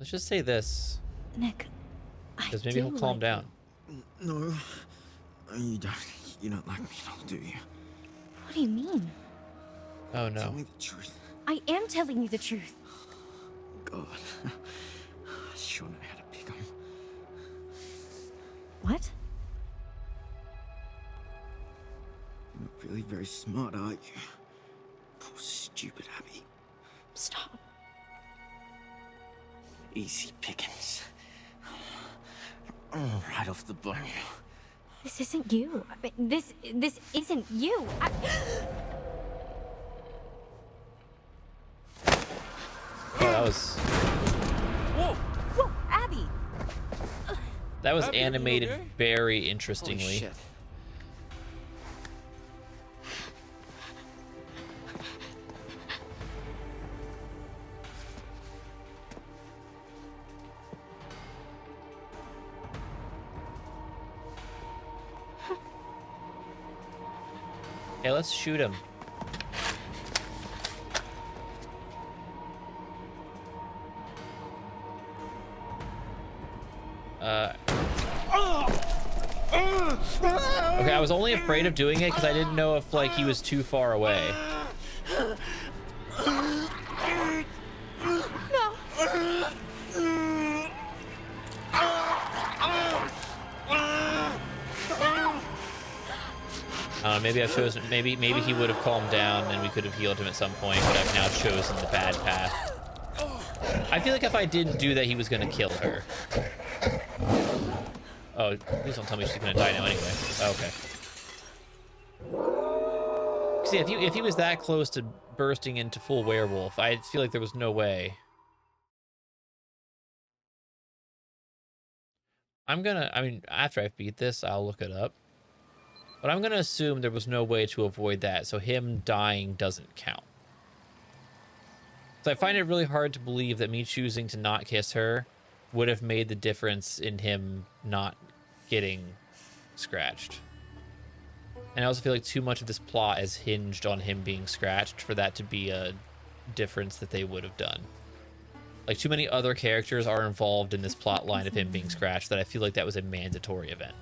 Let's just say this, Nick, I because maybe he'll do calm like down. No, you don't. You don't like me at all, do you? you. What do you mean? Oh Tell no. me the truth. I am telling you the truth. God. I sure know how to pick 'em. What? You're not really very smart, are you? Poor stupid Abby. Stop. Easy pickings. Right off the bone. This isn't you. I mean, this isn't you. Oh, that was Whoa, Abby! that was Abby, are you animated okay? very Holy interestingly. shit. Hey, let's shoot him. Okay, I was only afraid of doing it because I didn't know if like he was too far away. Maybe I've chosen. Maybe he would have calmed down and we could have healed him at some point, but I've now chosen the bad path. I feel like if I didn't do that, he was gonna kill her. Oh, please don't tell me she's gonna die now anyway. Okay. See, if he was that close to bursting into full werewolf, I feel like there was no way. I mean, after I've beat this, I'll look it up. But I'm gonna assume there was no way to avoid that, so him dying doesn't count. So I find it really hard to believe that me choosing to not kiss her would have made the difference in him not getting scratched. And I also feel like too much of this plot is hinged on him being scratched for that to be a difference that they would have done. Like, too many other characters are involved in this plot line of him being scratched that I feel like that was a mandatory event.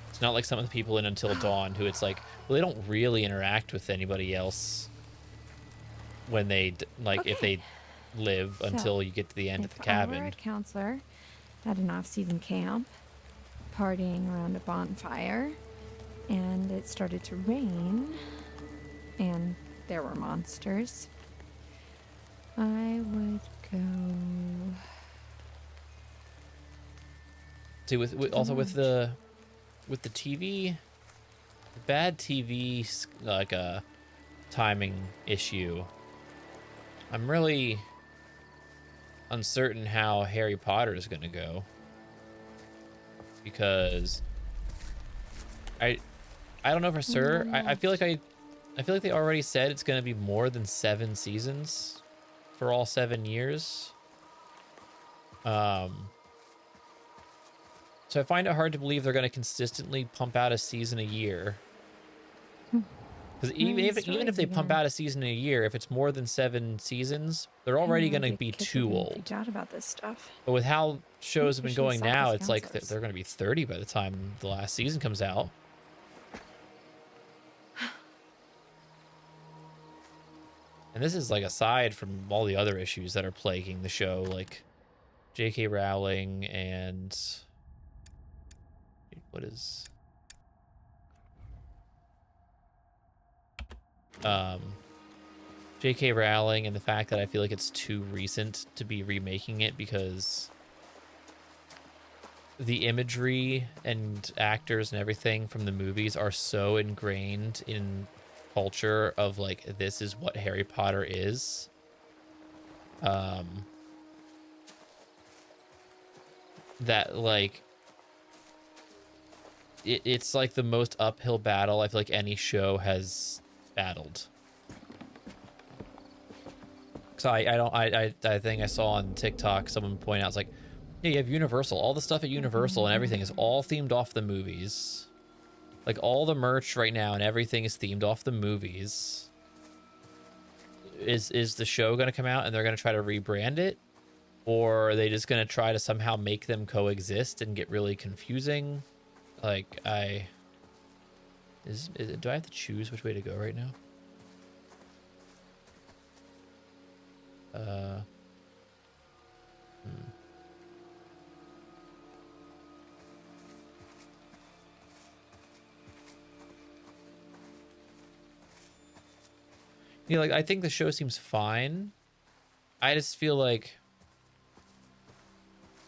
It's not like some of the people in Until Dawn who it's like, well, they don't really interact with anybody else when they, like, if they live until you get to the end of the cabin. I were a counselor at an off-season camp, partying around a bonfire, and it started to rain, and there were monsters. I would go... See, also with the TV, the bad TV, like a timing issue, I'm really uncertain how Harry Potter is going to go, because I don't know for sure. I feel like they already said it's going to be more than 7 seasons for all 7 years. So I find it hard to believe they're going to consistently pump out a season a year. Because even if they pump out a season a year, if it's more than 7 seasons, they're already going to be too old. About this stuff. But with how shows have been going now, it's like they're going to be 30 by the time the last season comes out. And this is like aside from all the other issues that are plaguing the show, like J.K. Rowling and what is J.K. Rowling and the fact that I feel like it's too recent to be remaking it because the imagery and actors and everything from the movies are so ingrained in culture of like, this is what Harry Potter is. That like it's like the most uphill battle I feel like any show has battled. So I think I saw on TikTok someone point out, it's like, yeah, you have Universal, all the stuff at Universal and everything is all themed off the movies. Like all the merch right now and everything is themed off the movies. Is the show going to come out and they're going to try to rebrand it? Or are they just going to try to somehow make them coexist and get really confusing? Like, do I have to choose which way to go right now? Yeah, like, I think the show seems fine. I just feel like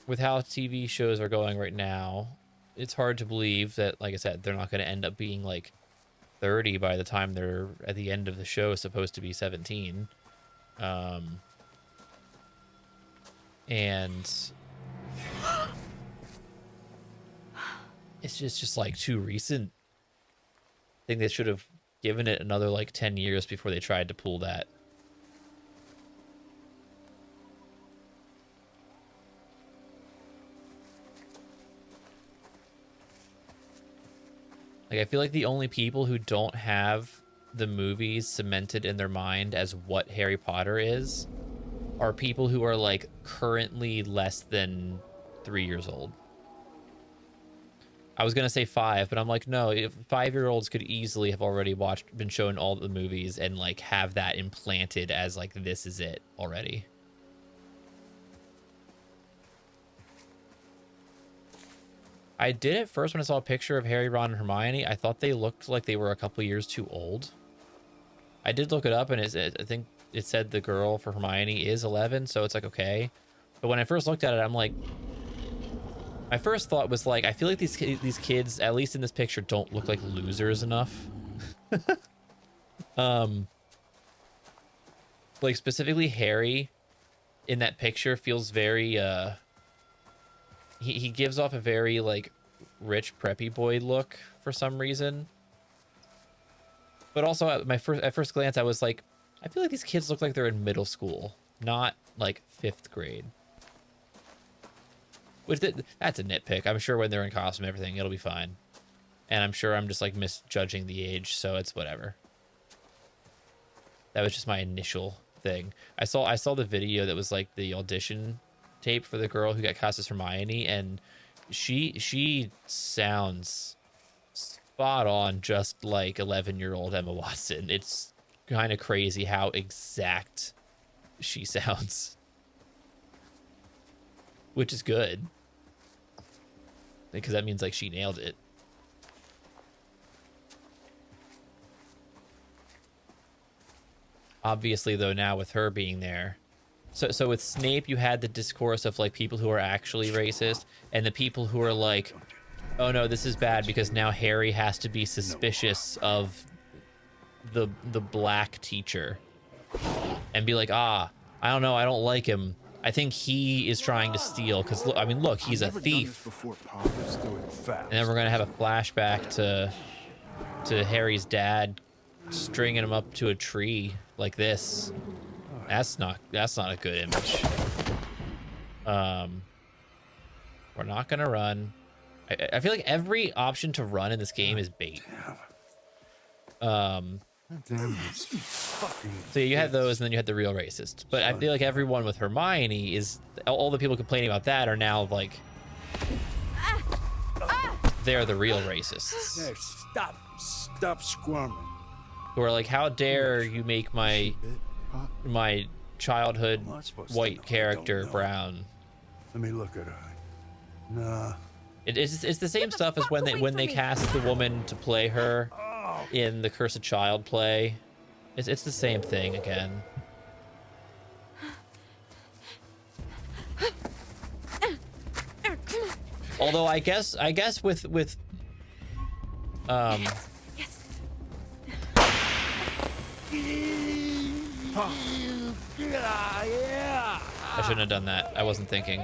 with how TV shows are going right now, it's hard to believe that, like I said, they're not going to end up being like 30 by the time they're at the end of the show, supposed to be 17. And it's just like too recent. I think they should have given it another like 10 years before they tried to pull that. Like, I feel like the only people who don't have the movies cemented in their mind as what Harry Potter is are people who are like currently less than 3 years old. I was gonna say 5, but I'm like, no, if 5-year-olds could easily have already been shown all the movies and like have that implanted as like, this is it already. I did at first when I saw a picture of Harry, Ron, and Hermione. I thought they looked like they were a couple years too old. I did look it up, and I think it said the girl for Hermione is 11, so it's like, okay. But when I first looked at it, I'm like, my first thought was like, I feel like these kids, at least in this picture, don't look like losers enough. Like specifically Harry in that picture feels very, he gives off a very like rich preppy boy look for some reason. But also at first glance, I was like, I feel like these kids look like they're in middle school, not like 5th grade. Which that's a nitpick. I'm sure when they're in costume and everything, it'll be fine. And I'm sure I'm just like misjudging the age, so it's whatever. That was just my initial thing. I saw the video that was like the audition tape for the girl who got cast as Hermione, and she sounds spot on, just like 11-year-old Emma Watson. It's kind of crazy how exact she sounds, which is good because that means like she nailed it. Obviously, though, now with her being there, so with Snape, you had the discourse of like people who are actually racist and the people who are like, oh no, this is bad because now Harry has to be suspicious of the black teacher and be like, I don't know, I don't like him. I think he is trying to steal because I mean, look, he's a thief. And then we're gonna have a flashback to Harry's dad stringing him up to a tree like this. That's not a good image. We're not gonna run. I feel like every option to run in this game is bait. So you had those, and then you had the real racists. But I feel like everyone with Hermione is all the people complaining about that are now like they're the real racists. Hey, stop squirming. Who are like, how dare you make my childhood white character brown? Let me look at her. Nah. It's the same stuff as when they cast the woman to play her in the Cursed Child play. It's the same thing again. Although I guess with I shouldn't have done that. I wasn't thinking.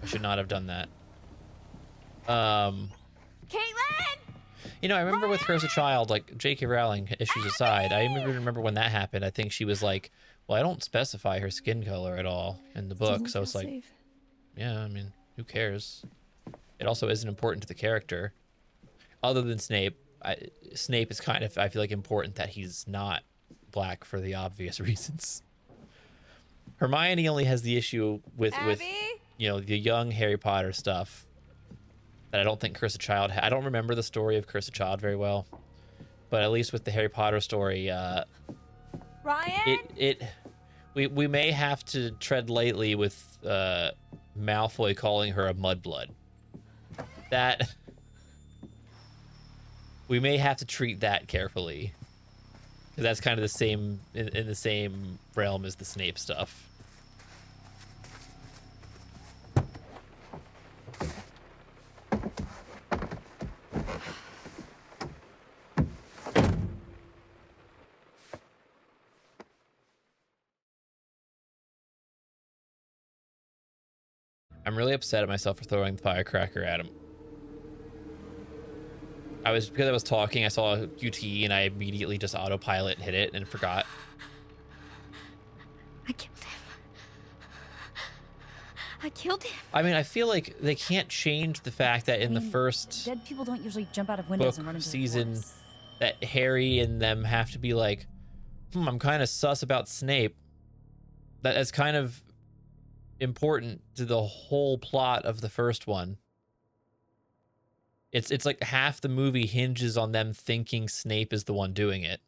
I should not have done that. Caitlin! You know, I remember with Cursed Child, like J.K. Rowling, issues aside, I even remember when that happened. I think she was like, well, I don't specify her skin color at all in the book. So it's like, yeah, I mean, who cares? It also isn't important to the character. Other than Snape, Snape is kind of, I feel like, important that he's not black for the obvious reasons. Hermione only has the issue with you know, the young Harry Potter stuff that I don't think Cursed Child I don't remember the story of Cursed Child very well, but at least with the Harry Potter story, Ryan? we may have to tread lightly with Malfoy calling her a mudblood. That we may have to treat that carefully, because that's kind of the same in the same realm as the Snape stuff. I'm really upset at myself for throwing the firecracker at him. Because I was talking, I saw a QTE and I immediately just autopilot hit it and forgot. I killed him. I killed him. I mean, I feel like they can't change the fact that in the first dead people don't usually jump out of windows book and run into season the forest. that Harry and them have to be like, I'm kind of sus about Snape. That is kind of important to the whole plot of the first one. It's like half the movie hinges on them thinking Snape is the one doing it.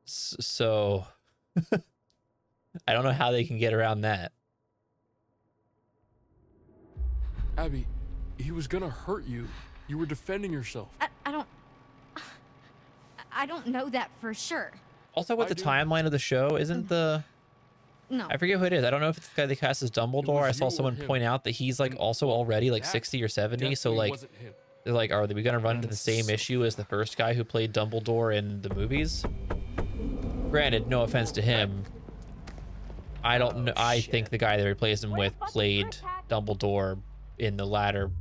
So I don't know how they can get around that. Abby, he was gonna hurt you. You were defending yourself. I don't know that for sure. Also, with I the do. timeline of the show, isn't the... No. I forget who it is. I don't know if it's the guy they cast as Dumbledore. was I saw you or someone him. point out that he's like And also already like that 60 or 70. So definitely like wasn't him. they're like, are we gonna run into Man, the this is same so issue as the first guy who played Dumbledore in the movies? Granted, no offense to him. I don't know. I think the guy they replaced him with played Dumbledore in the latter,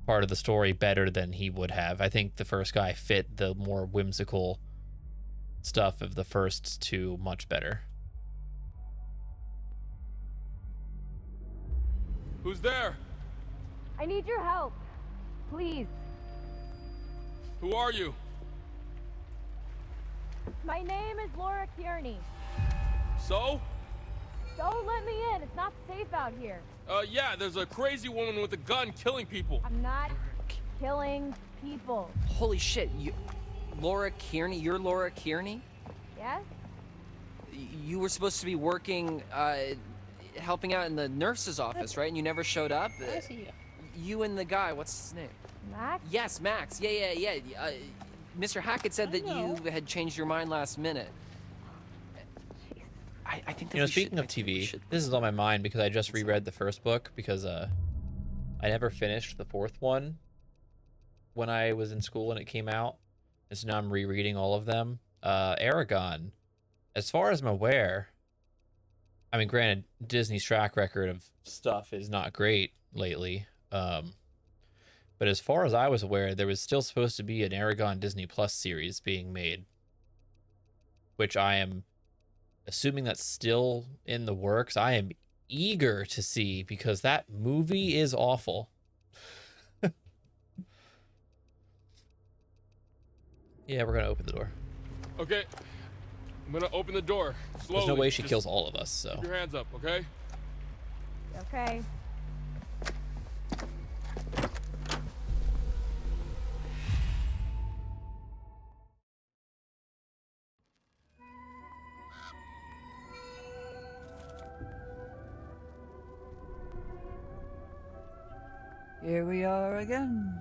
part of the story better than he would have. I think the first guy fit the more whimsical stuff of the first two much better. Who's there? I need your help. Please. Who are you? My name is Laura Kearney. So? Don't let me in. It's not safe out here. Yeah, there's a crazy woman with a gun killing people. I'm not killing people. Holy shit, Laura Kearney? You're Laura Kearney? Yes? You were supposed to be working, helping out in the nurse's office, right? And you never showed up? You and the guy, what's his name? Max? Yes, Max. Yeah. Mr. Hackett said that you had changed your mind last minute. I think that Speaking of TV, this is on my mind because I just reread the first book because I never finished the fourth one when I was in school and it came out. And so now I'm rereading all of them. Aragon, as far as I'm aware, I mean, granted, Disney's track record of stuff is not great lately. But as far as I was aware, there was still supposed to be an Aragon Disney Plus series being made, which I am assuming that's still in the works. I am eager to see because that movie is awful. Yeah, we're gonna open the door. Okay. I'm gonna open the door. Slowly. There's no way she Just kills all of us, so. Keep your hands up, okay? Okay. Here we are again.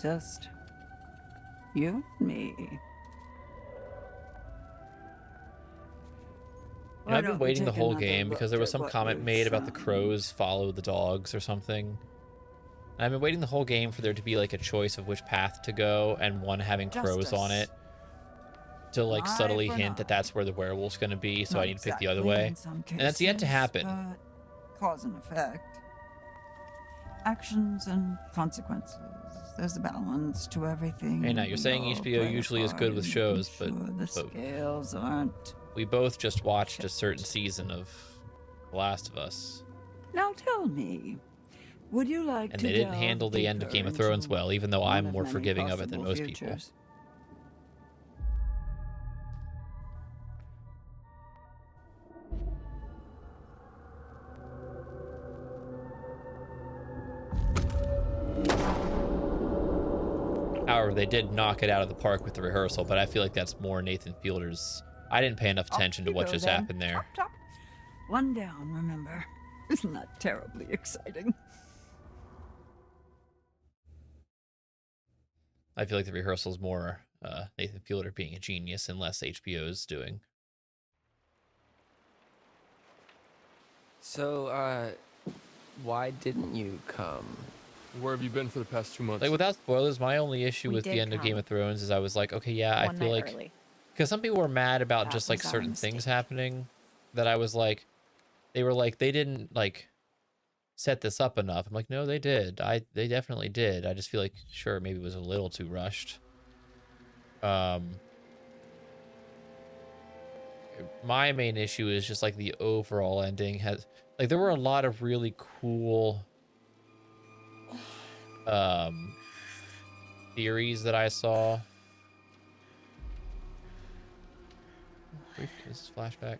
Just you and me. I've been waiting the whole game because there was some comment made about the crows follow the dogs or something. And I've been waiting the whole game for there to be like a choice of which path to go and one having crows on it to like subtly hint that that's where the werewolf's going to be, so I need to pick the other way. And that's yet to happen. Cause and effect. Actions and consequences. There's a balance to everything. Hey, now you're saying HBO usually is good with shows, but the scales aren't. We both just watched a certain season of The Last of Us. Now tell me, would you like and to they didn't delve handle the end of deeper Game of Thrones into well, even though one I'm more many forgiving of it than possible most people. futures? However, they did knock it out of the park with the rehearsal, but I feel like that's more Nathan Fielder's. I didn't pay enough attention to Off you what go just then. happened there. Chop, chop. One down, remember. Isn't that terribly exciting? I feel like the rehearsal is more Nathan Fielder being a genius and less HBO's doing. So, why didn't you come? Where have you been for the past 2 months? Like, without spoilers, my only issue We with the did end of come. Game of Thrones is I was like, okay, yeah, I One feel night like early. because some people were mad about That just like was our certain things mistake. happening that I was like, they were like, they didn't like set this up enough. I'm like, no, they did. They definitely did. I just feel like, sure, maybe it was a little too rushed. my main issue is just like the overall ending has like there were a lot of really cool theories that I saw. Brief, this is flashback. There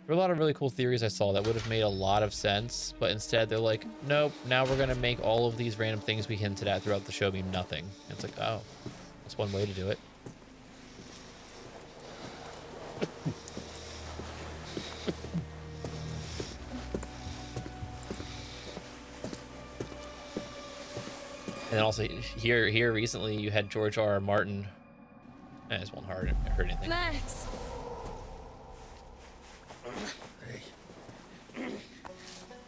were a lot of really cool theories I saw that would have made a lot of sense, but instead they're like, nope, now we're gonna make all of these random things we hinted at throughout the show mean nothing. And it's like, oh, that's one way to do it. And then also here recently you had George R.R. Martin. I just won't heard anything. Max.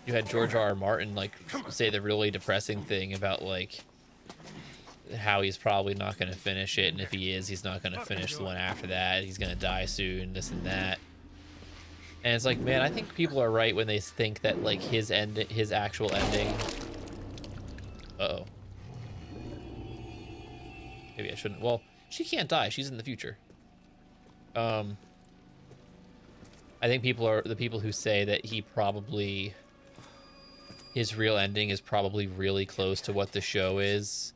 You had George R.R. Martin like say the really depressing thing about like how he's probably not going to finish it, and if he is, he's not going to finish the one after that. He's going to die soon, this and that. And it's like, man, I think people are right when they think that like his actual ending. Uh-oh. Maybe I shouldn't. Well, she can't die. She's in the future. I think the people who say that his real ending is probably really close to what the show is.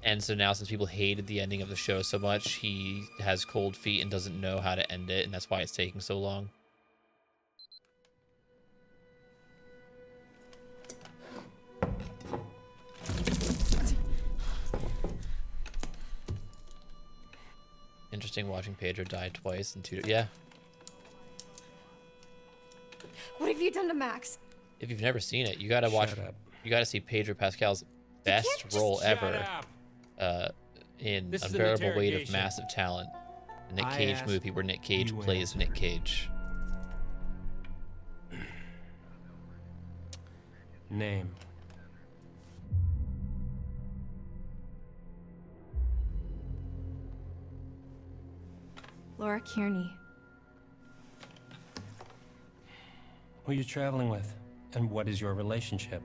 And so now, since people hated the ending of the show so much, he has cold feet and doesn't know how to end it, and that's why it's taking so long. Interesting watching Pedro die twice in 2. Yeah. What have you done to Max? If you've never seen it, you gotta watch. You gotta see Pedro Pascal's best role ever. In Unbearable Weight of Massive Talent, a Nick Cage movie where Nick Cage plays Nick Cage. Name. Laura Kearney. Who are you traveling with? And what is your relationship?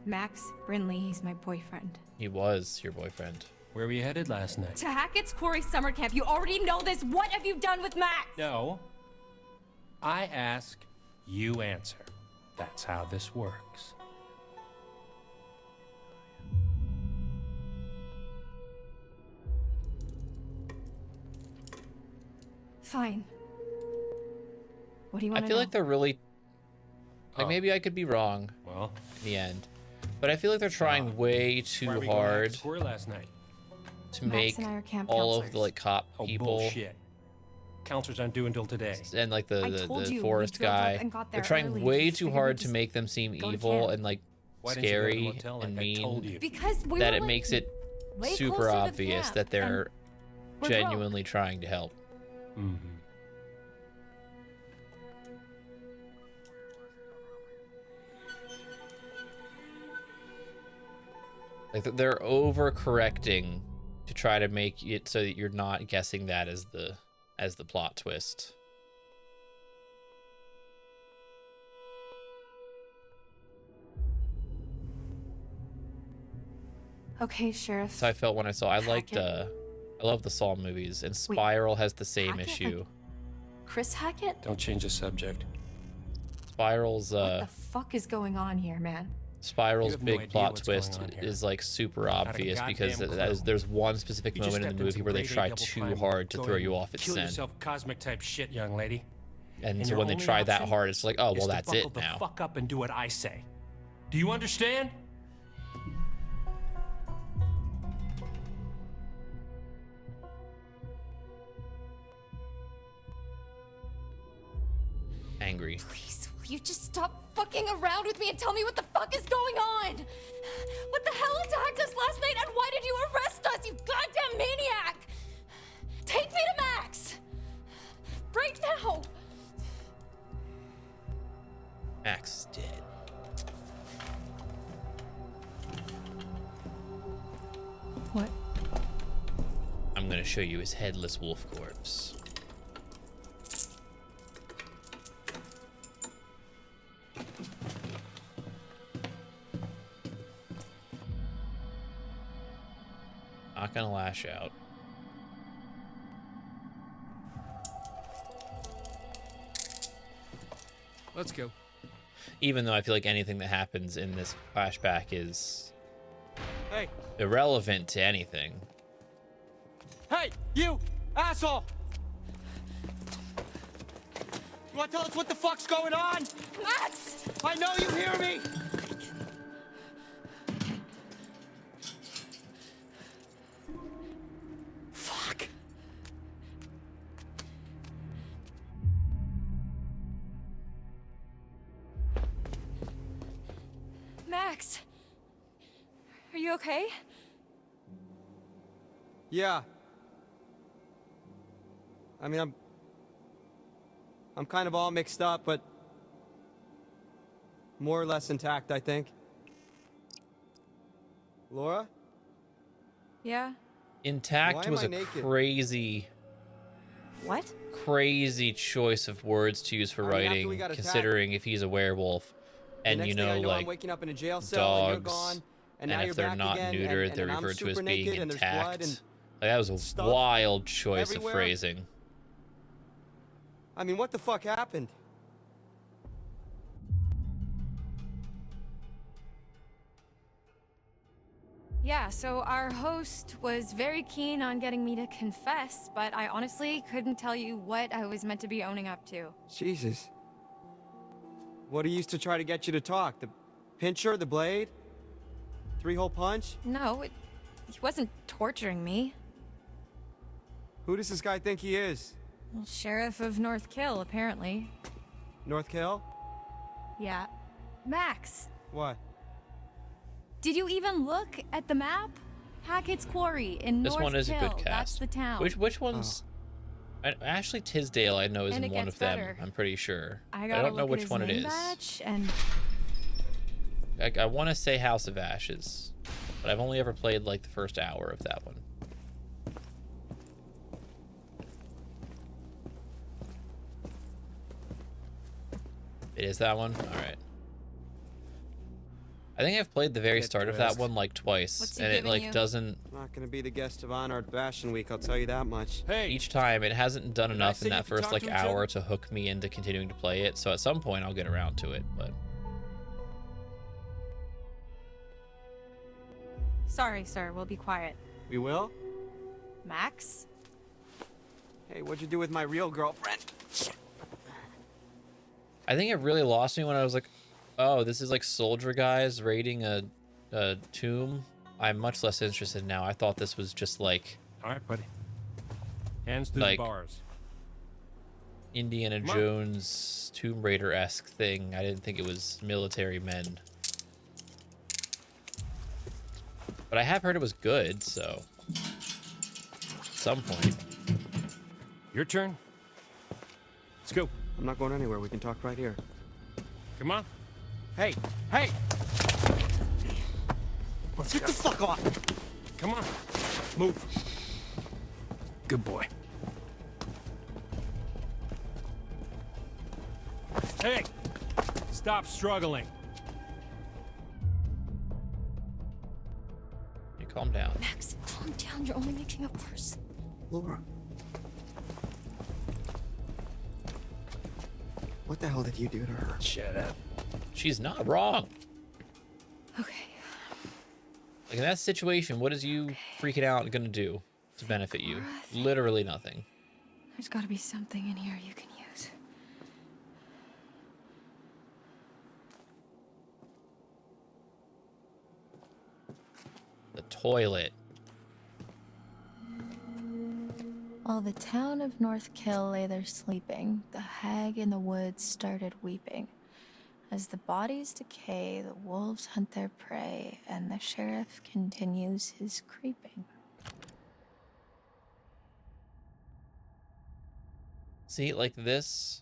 Max Brinley, he's my boyfriend. He was your boyfriend. Where were you headed last night? To Hackett's Quarry summer camp. You already know this. What have you done with Max? No. I ask, you answer. That's how this works. Fine. What do you want I to feel know? like they're really like maybe I could be wrong. Well, in the end, but I feel like they're trying way too hard last night? to make all of the like cop people. Bullshit. Counselors aren't due until today. And like the forest guy, they're trying way too hard to make them seem evil and like scary and mean, Because that it makes it super obvious that they're genuinely trying to help. Mm-hmm. Like they're overcorrecting to try to make it so that you're not guessing that as the plot twist. Okay, Sheriff. So I felt when I saw. I love the Saw movies, and Spiral has the same Hackett? issue. Chris Hackett? Don't change the subject. Spiral's What the fuck is going on here, man? Spiral's You have no big idea plot what's twist going on here. is like super Not a obvious because goddamn clue. there's one specific You just moment in stepped the in movie some where they grade A try double too crime. hard to Go throw ahead you and off its kill scent. yourself cosmic type shit, young lady. And so your when they only try that option hard, it's like, oh, is well, to that's buckle it the now. fuck up and do what I say. Do you understand? Angry. Please, will you just stop fucking around with me and tell me what the fuck is going on? What the hell attacked us last night, and why did you arrest us, you goddamn maniac? Take me to Max! Right now! Max is dead. What? I'm gonna show you his headless wolf corpse. Not gonna lash out. Let's go. Even though I feel like anything that happens in this flashback is Hey, irrelevant to anything. hey, you asshole! You want to tell us what the fuck's going on? Max! I know you hear me. Fuck. Max! Are you okay? Yeah. I mean, I'm kind of all mixed up, but more or less intact, I think. Laura? Yeah? Intact Why am was I a naked? What? crazy choice of words to use for I mean, after writing, we got attacked, considering if he's a werewolf. The And next you thing I know, I'm like, waking up in a jail cell and you're dogs, gone, and and now if you're they're back not again, neutered, and they're I'm referred to as super being naked, and there's blood intact. and Like, that was a stuff wild choice everywhere. of phrasing. I mean, what the fuck happened? Yeah, so our host was very keen on getting me to confess, but I honestly couldn't tell you what I was meant to be owning up to. Jesus. What he used to try to get you to talk? The pincher, the blade? 3-hole punch? No, he wasn't torturing me. Who does this guy think he is? Well, Sheriff of North Kill, apparently. North Kill? Yeah. Max, What? did you even look at the map? Hackett's Quarry in This North one is a Kill. good cast. That's the town. Which one's... Ashley Tisdale, I know, is And in it one gets of them. better. I'm pretty sure. I But I gotta don't know look at which his one it name is. badge, and I want to say House of Ashes, but I've only ever played like the first hour of that one. It is that one? Alright. I think I've played the very Get start of that dressed. one like twice, What's he and it giving like you? doesn't... Not gonna be the guest of honor at Fashion Week, I'll tell you that much. Hey, Each time, it hasn't done Did I enough say in you that could first talk like to each hour other? to hook me into continuing to play it, so at some point I'll get around to it, but... sorry, sir, we'll be quiet. We will? Max? Hey, what'd you do with my real girlfriend? I think it really lost me when I was like, oh, this is like soldier guys raiding a tomb. I'm much less interested now. I thought this was just like all right, buddy. Hands through Like- the bars. Indiana Come on. Jones Tomb Raider-esque thing. I didn't think it was military men. But I have heard it was good, so at some point. Your turn. Let's go. I'm not going anywhere, we can talk right here. Come on. Hey! Hey! Let's Get go. the fuck off! Come on. Move. Good boy. Hey! Stop struggling. You calm down. Max, calm down. You're only making it worse. Laura. What the hell did you do to her? Shut up. She's not wrong. Okay. Like in that situation, what is you freaking out gonna do to benefit you? Literally nothing. There's gotta be something in here you can use. The toilet. While the town of North Kill lay there sleeping, the hag in the woods started weeping. As the bodies decay, the wolves hunt their prey, and the sheriff continues his creeping. See, like this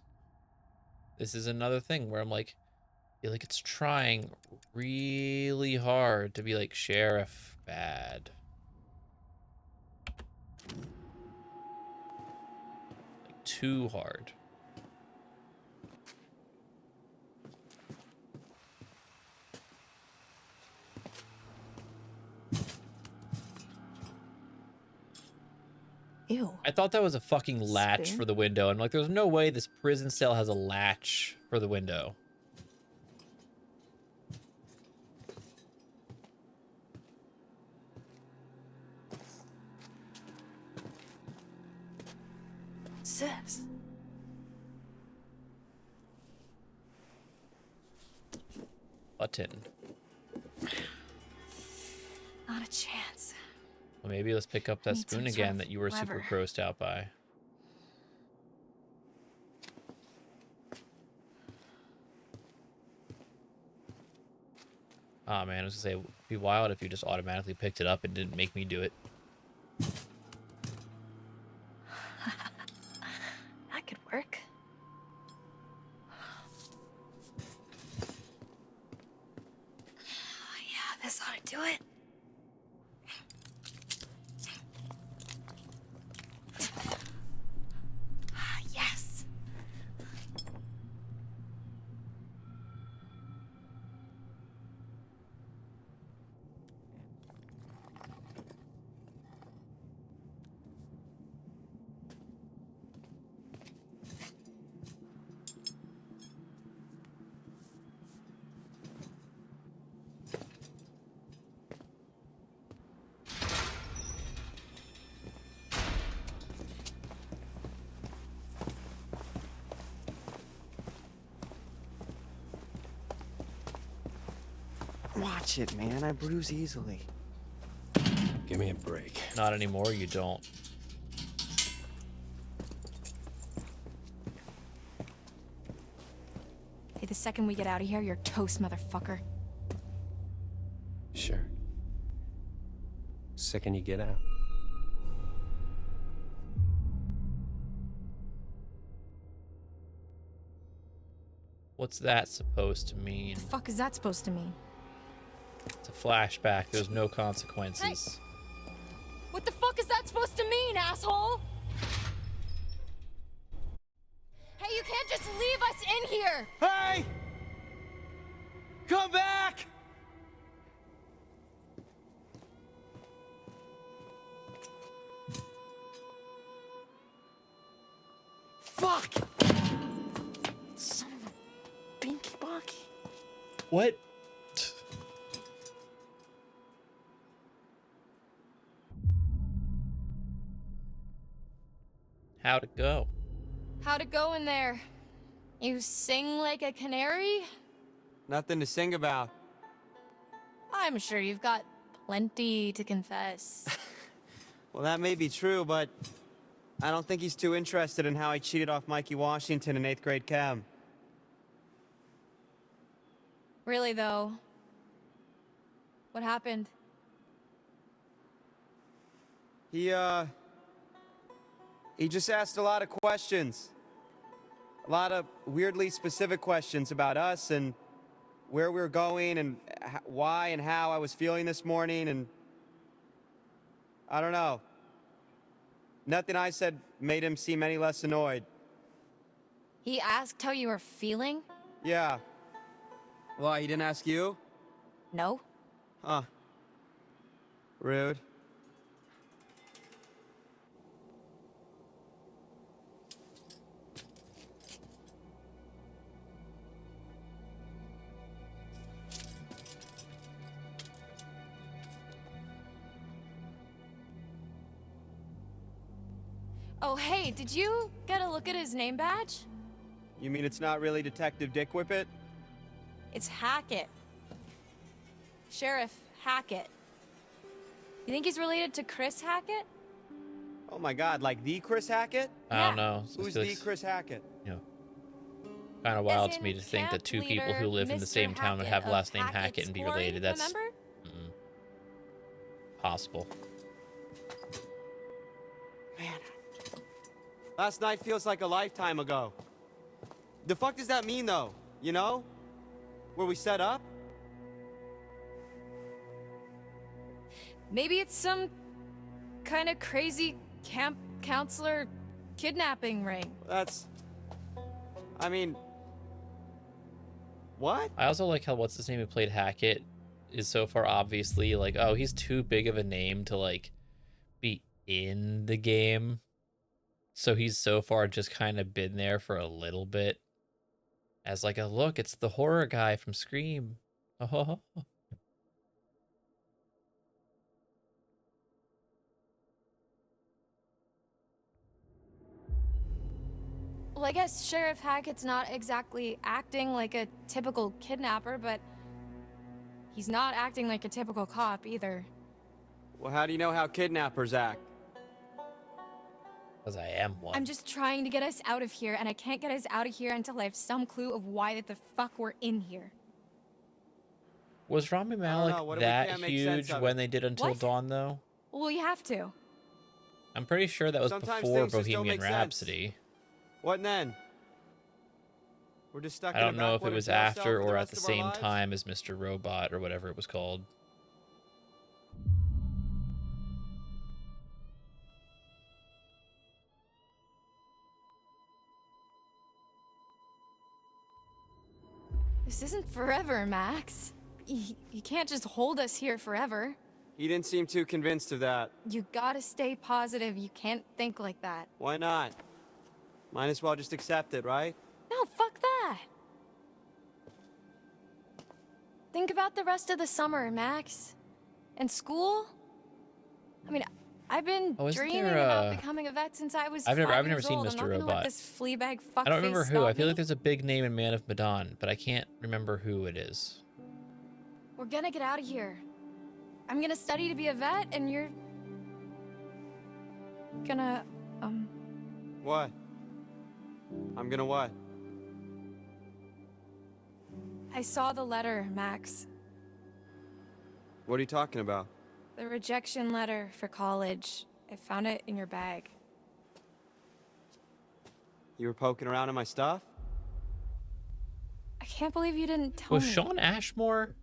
is another thing where I'm like, I feel like it's trying really hard to be like sheriff bad. Like too hard. Ew. I thought that was a fucking latch Spoon? for the window. I'm like, there's no way this prison cell has a latch for the window. What's this? Button. Not a chance. Well, maybe let's pick up that Need some spoon sort again of that you were super lever. grossed out by. Oh man, I was gonna say, it'd be wild if you just automatically picked it up and didn't make me do it. That could work. Oh, yeah, this ought to do it. Yes. Watch it, man. I bruise easily. Give me a break. Not anymore, you don't. Hey, the second we get out of here, you're toast, motherfucker. Sure. Second you get out. What's that supposed to mean? The fuck is that supposed to mean? It's a flashback. There's no consequences. What the fuck is that supposed to mean, asshole? Hey, you can't just leave us in here! Hey! Come back! Fuck! Son of a binky bonky. What? How'd it go? How'd it go in there? You sing like a canary? Nothing to sing about. I'm sure you've got plenty to confess. Well, that may be true, but I don't think he's too interested in how I cheated off Mikey Washington in 8th grade chem. Really, though? What happened? He just asked a lot of questions. A lot of weirdly specific questions about us and where we were going and why and how I was feeling this morning, and I don't know. Nothing I said made him seem any less annoyed. He asked how you were feeling? Yeah. Why, he didn't ask you? No. Huh. Rude. Oh, hey, did you get a look at his name badge? You mean it's not really Detective Dick Whippet? It's Hackett. Sheriff Hackett. You think he's related to Chris Hackett? Oh my god, like the Chris Hackett? I don't know. Who's the Chris Hackett? You know, kind of wild As to me in to think that two camp people who leader live in the Mr. same town would have Hackett the last name of Hackett and be Hackett's related. Quarry, That's remember? possible. Man, last night feels like a lifetime ago. The fuck does that mean, though? You know? Where we set up? Maybe it's some kind of crazy camp counselor kidnapping ring. I mean... What? I also like how what's his name who played Hackett is so far obviously like, oh, he's too big of a name to like be in the game. So he's so far just kind of been there for a little bit. As like a look, it's the horror guy from Scream. Oh. Well, I guess Sheriff Hackett's not exactly acting like a typical kidnapper, but he's not acting like a typical cop either. Well, how do you know how kidnappers act? Because I am one. I'm just trying to get us out of here, and I can't get us out of here until I have some clue of why the fuck we're in here. Was Rami Malek that huge when they did Until Dawn, though? Well, you have to. I'm pretty sure that was Sometimes before things just don't Bohemian make sense. Rhapsody. What then? We're just stuck I in a don't know if it backwater was jail cell after for the or at rest the of our same lives? time as Mr. Robot or whatever it was called. This isn't forever, Max. You can't just hold us here forever. He didn't seem too convinced of that. You gotta stay positive. You can't think like that. Why not? Might as well just accept it, right? No, fuck that. Think about the rest of the summer, Max. And school? I mean, I've been Oh, isn't dreaming there, about becoming a vet since I was I've never 5 seen years old. Mr. I'm not gonna Robot. let this fleabag fuckface I don't remember who. stop I feel me. like there's a big name in Man of Medan, but I can't remember who it is. We're gonna get out of here. I'm gonna study to be a vet, and you're gonna, What? I'm gonna what? I saw the letter, Max. What are you talking about? The rejection letter for college. I found it in your bag. You were poking around in my stuff? I can't believe you didn't tell Was me. Shawn Ashmore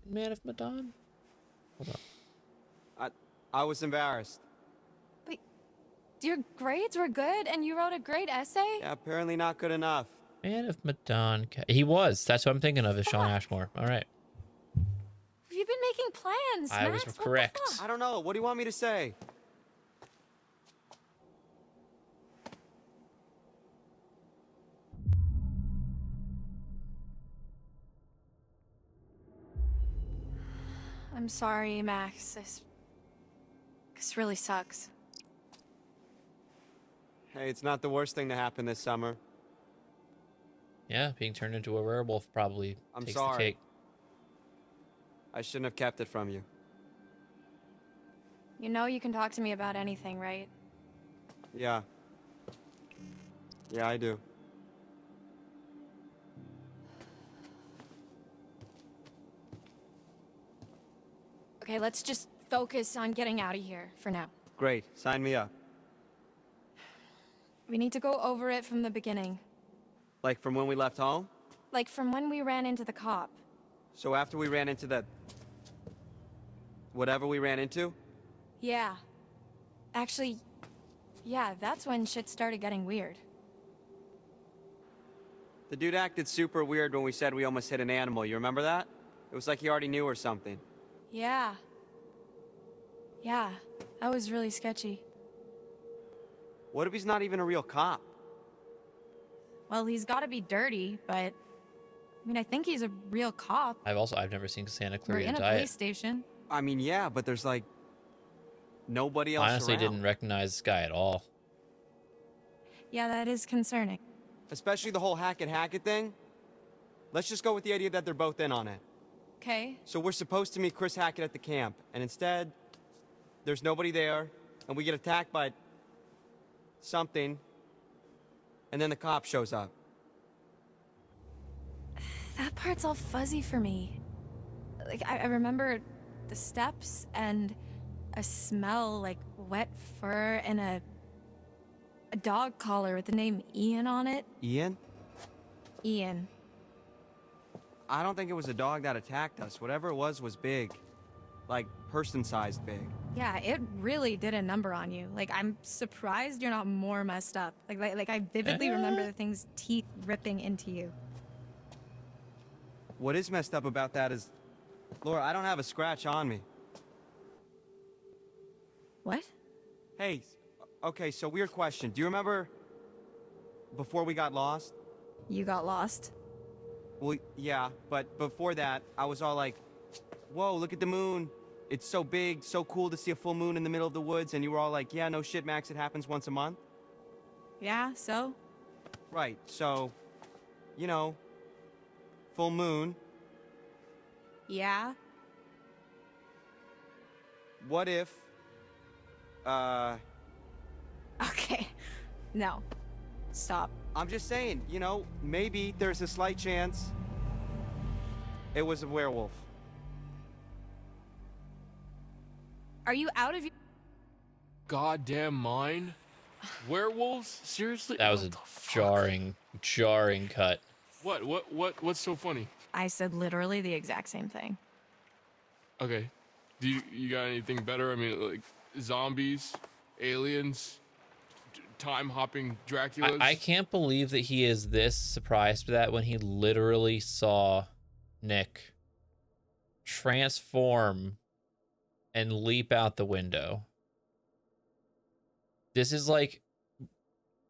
in Man of Medan? Hold on. I was embarrassed. But your grades were good, and you wrote a great essay? Yeah, apparently not good enough. Man of Medan. He was. That's what I'm thinking of, is Shawn Ashmore. All right. You've been making plans, I Max. was What the correct. fuck? I don't know. What do you want me to say? I'm sorry, Max. This really sucks. Hey, it's not the worst thing to happen this summer. Yeah, being turned into a werewolf probably I'm takes sorry. the cake. I shouldn't have kept it from you. You know you can talk to me about anything, right? Yeah. Yeah, I do. Okay, let's just focus on getting out of here for now. Great. Sign me up. We need to go over it from the beginning. Like from when we left home? Like from when we ran into the cop. So after we ran into the... whatever we ran into? Yeah. Actually, yeah, that's when shit started getting weird. The dude acted super weird when we said we almost hit an animal. You remember that? It was like he already knew or something. Yeah. Yeah, that was really sketchy. What if he's not even a real cop? Well, he's gotta be dirty, but... I mean, I think he's a real cop. I've never seen Santa We're Clarita in a Diet. police station. I mean, yeah, but there's like... nobody else Honestly, around. didn't recognize this guy at all. Yeah, that is concerning. Especially the whole Hackett thing. Let's just go with the idea that they're both in on it. Okay. So we're supposed to meet Chris Hackett at the camp, and instead, there's nobody there, and we get attacked by... something, and then the cop shows up. That part's all fuzzy for me. Like, I remember the steps and a smell like wet fur and a dog collar with the name Ian on it. Ian? Ian. I don't think it was a dog that attacked us. Whatever it was big. Like, person-sized big. Yeah, it really did a number on you. Like, I'm surprised you're not more messed up. Like I vividly remember the thing's teeth ripping into you. What is messed up about that is... Laura, I don't have a scratch on me. What? Hey, okay, so weird question. Do you remember before we got lost? You got lost? Well, yeah, but before that, I was all like, whoa, look at the moon. It's so big, so cool to see a full moon in the middle of the woods. And you were all like, yeah, no shit, Max, it happens once a month. Yeah, so? Right, so, you know, full moon. Yeah. What if, Okay. No. Stop. I'm just saying, you know, maybe there's a slight chance it was a werewolf. Are you out of your... Goddamn mind? Werewolves? Seriously? That was What a the fuck? jarring cut. What's so funny? I said literally the exact same thing. Okay. Do you got anything better? I mean, like zombies, aliens, time hopping Draculas. I can't believe that he is this surprised by that when he literally saw Nick transform and leap out the window. This is like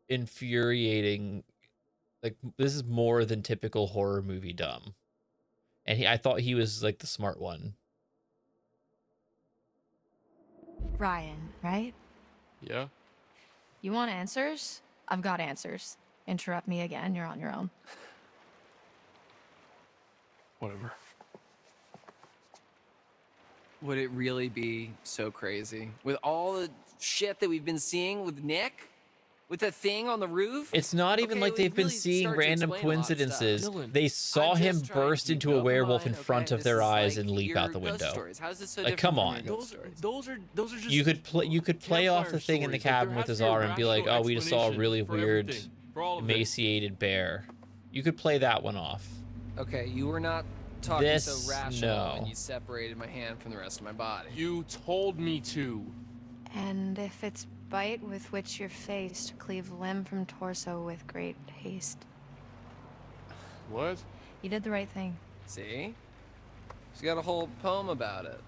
infuriating. Like, this is more than typical horror movie dumb. And I thought he was like the smart one. Ryan, right? Yeah. You want answers? I've got answers. Interrupt me again, you're on your own. Whatever. Would it really be so crazy? With all the shit that we've been seeing with Nick? With the thing on the roof? It's not even Okay, like it they've been really seeing starts to random explain a lot of stuff. coincidences. Dylan, They saw I'm him just trying to burst keep into you a open werewolf in mind, front okay? of their This is eyes like and leap your out the ghost window. stories. How is this so Like, different come from on. your ghost stories? Those are just. You could play off the thing in the cabin with his arm and be like, "Oh, we just saw a really weird, emaciated bear." You could play that one off. Okay, you were not talking This, so rational no. when you separated my hand from the rest of my body. You told me to. And if it's bite with which you're faced, cleave limb from torso with great haste. What? You did the right thing. See? She's got a whole poem about it.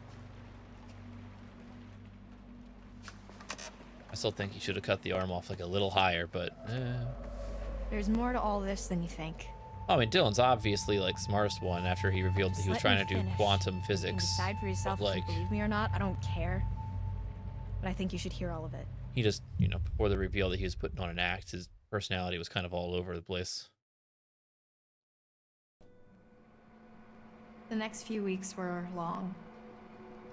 I still think he should have cut the arm off like a little higher, but There's more to all this than you think. I mean, Dylan's obviously like smartest one after he revealed that he was Just let trying me to do finish. quantum You can physics. decide for yourself but, if you believe me or not. I don't care. But I think you should hear all of it. He just, before the reveal that he was putting on an act, his personality was kind of all over the place. The next few weeks were long.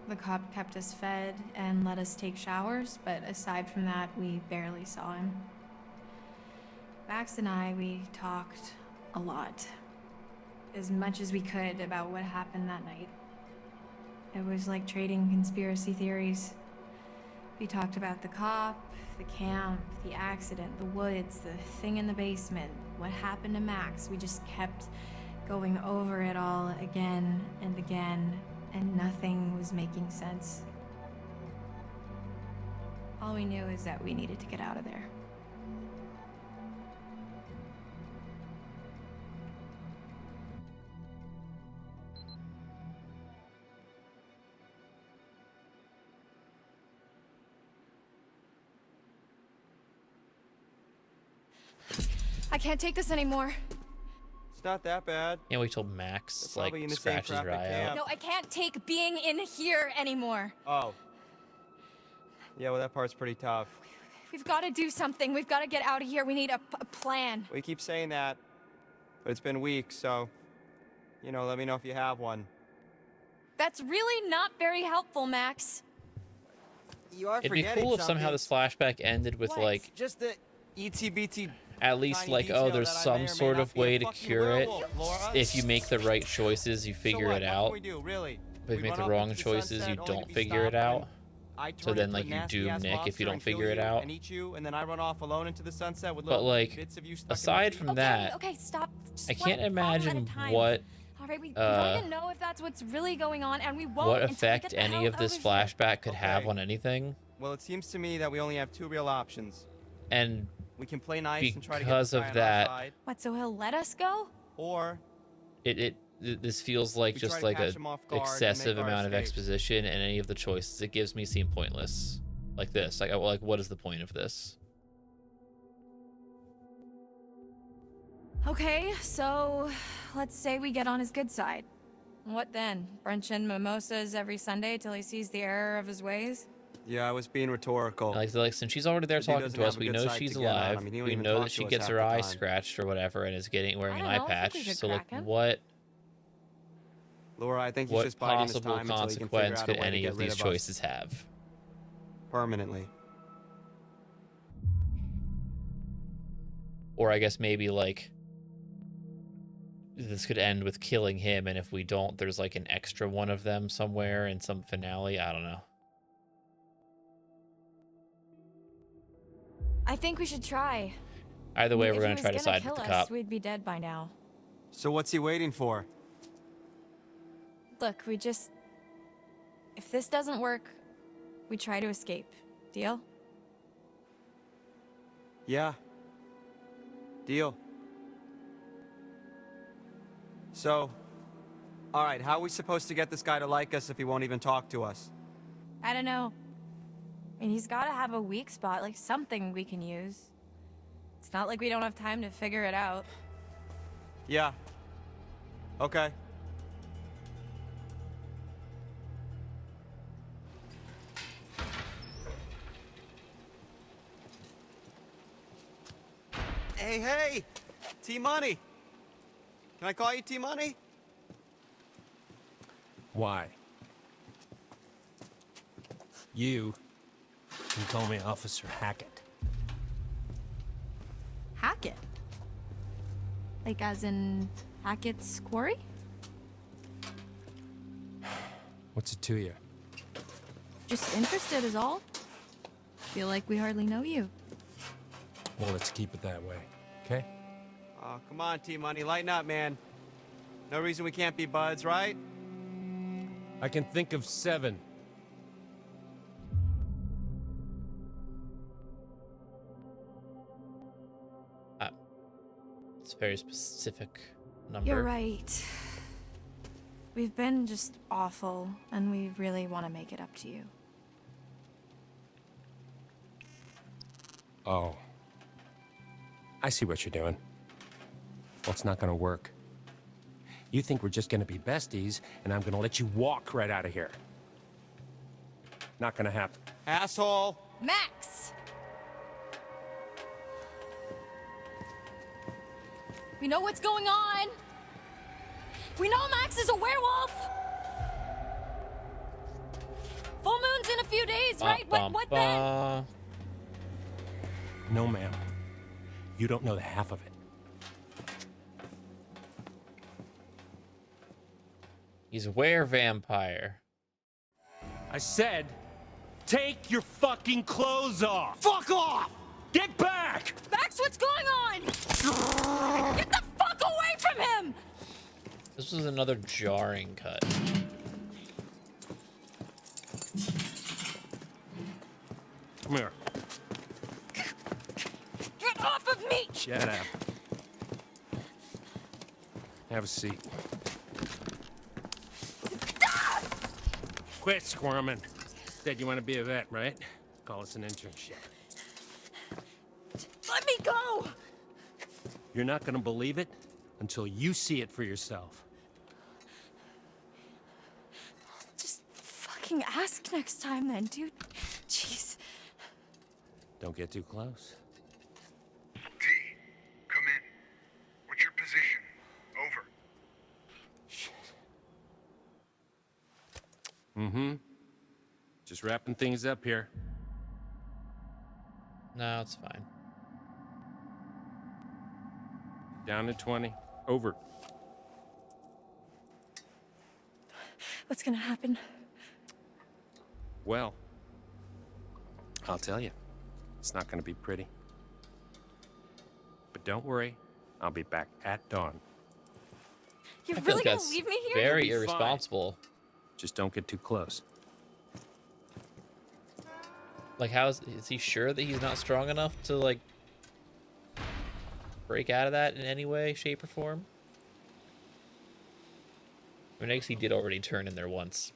The cop kept us fed and let us take showers, but aside from that, we barely saw him. Max and I, we talked a lot. As much as we could about what happened that night. It was like trading conspiracy theories. We talked about the cop, the camp, the accident, the woods, the thing in the basement, what happened to Max. We just kept going over it all again and again, and nothing was making sense. All we knew is that we needed to get out of there. I can't take this anymore. It's not that bad. Can't wait till Max They're like probably in the same scratches your traffic eye out. camp. No, I can't take being in here anymore. Oh. Yeah, well, that part's pretty tough. We've got to do something. We've got to get out of here. We need a plan. We keep saying that, but it's been weeks, so, let me know if you have one. That's really not very helpful, Max. You are It'd be cool if somehow this flashback ended with like Just the ETBT. at least tiny like, detail oh, there's that I may some or may sort not of be a way to fucking cure it. werewolf, Laura. If you make the right choices, you figure So it what? What out. can we do, really? But if We you make run the off wrong into the choices, sunset, you only to don't be figure it stopped out. when I So turn then, into a like, you doom nasty-ass Nick if monster you don't and kill figure it you out. And eat you, and then I run off alone into the sunset with But little like, bits of you stuck in my aside teeth. from Okay, that, okay, stop. Just I one can't problem at a imagine time. what All right, we don't even know if that's what's really going on, and we won't what until we effect get the any hell of this out here. flashback could have Okay. on anything. Well, it seems to me that we only have two real options. And We can play nice and try to get because the of guy on that- our side, What, so he'll let us go? or this feels like We try just to like catch a him off guard and excessive make our amount of escape. exposition, and any of the choices it gives me seem pointless. like this? Like what is the point of this? Okay, so let's say we get on his good side. What then? Brunch and mimosas every Sunday till he sees the error of his ways? Yeah, I was being rhetorical. Like since she's already there The dude talking doesn't to us, have a we good know side she's to get on. I alive. mean, he don't We even know talk that to she us gets half her the eye time. scratched or whatever and is wearing an I eye don't know, I think we patch. should So like, crack him. what Laura, I think he's just biding his possible time until he can figure consequence out could a way to any get of rid these of us choices have? permanently. Or I guess maybe like this could end with killing him, and if we don't, there's like an extra one of them somewhere in some finale. I don't know. I think we should try. Either way, If we're he gonna was try to side with kill the us, cop. we'd be dead by now. So what's he waiting for? Look, if this doesn't work, we try to escape. Deal? Yeah. Deal. So, all right, how are we supposed to get this guy to like us if he won't even talk to us? I don't know. I mean, he's gotta have a weak spot, like something we can use. It's not like we don't have time to figure it out. Yeah. Okay. Hey, hey! T-Money! Can I call you T-Money? Why? You can call me Officer Hackett. Hackett? Like as in Hackett's Quarry? What's it to you? Just interested is all. Feel like we hardly know you. Well, let's keep it that way, okay? Oh, come on, T-Money, lighten up, man. No reason we can't be buds, right? I can think of 7. It's a very specific number. You're right. We've been just awful, and we really want to make it up to you. Oh. I see what you're doing. Well, it's not gonna work. You think we're just gonna be besties, and I'm gonna let you walk right out of here. Not gonna happen. Asshole! Max! We know what's going on. We know Max is a werewolf. Full moon's in a few days, right? What then? No, ma'am. You don't know the half of it. He's a were-vampire. I said, take your fucking clothes off! Fuck off! Get back! Max, what's going on? Get the fuck away from him! This was another jarring cut. Come here. Get off of me! Shut up. Have a seat. Quit squirming. Said you want to be a vet, right? Call us an internship. Let me go! You're not gonna believe it until you see it for yourself. Just fucking ask next time then, dude. Jeez. Don't get too close. T, come in. What's your position? Over. Mm-hmm. Just wrapping things up here. No, it's fine. Down to 20. Over. What's gonna happen? Well, I'll tell you. It's not gonna be pretty. But don't worry. I'll be back at dawn. You're I feel really like gonna that's leave me here? very You'll be fine. irresponsible. Just don't get too close. Like, is he sure that he's not strong enough to, like, break out of that in any way, shape, or form? I mean, I guess he did already turn in there once.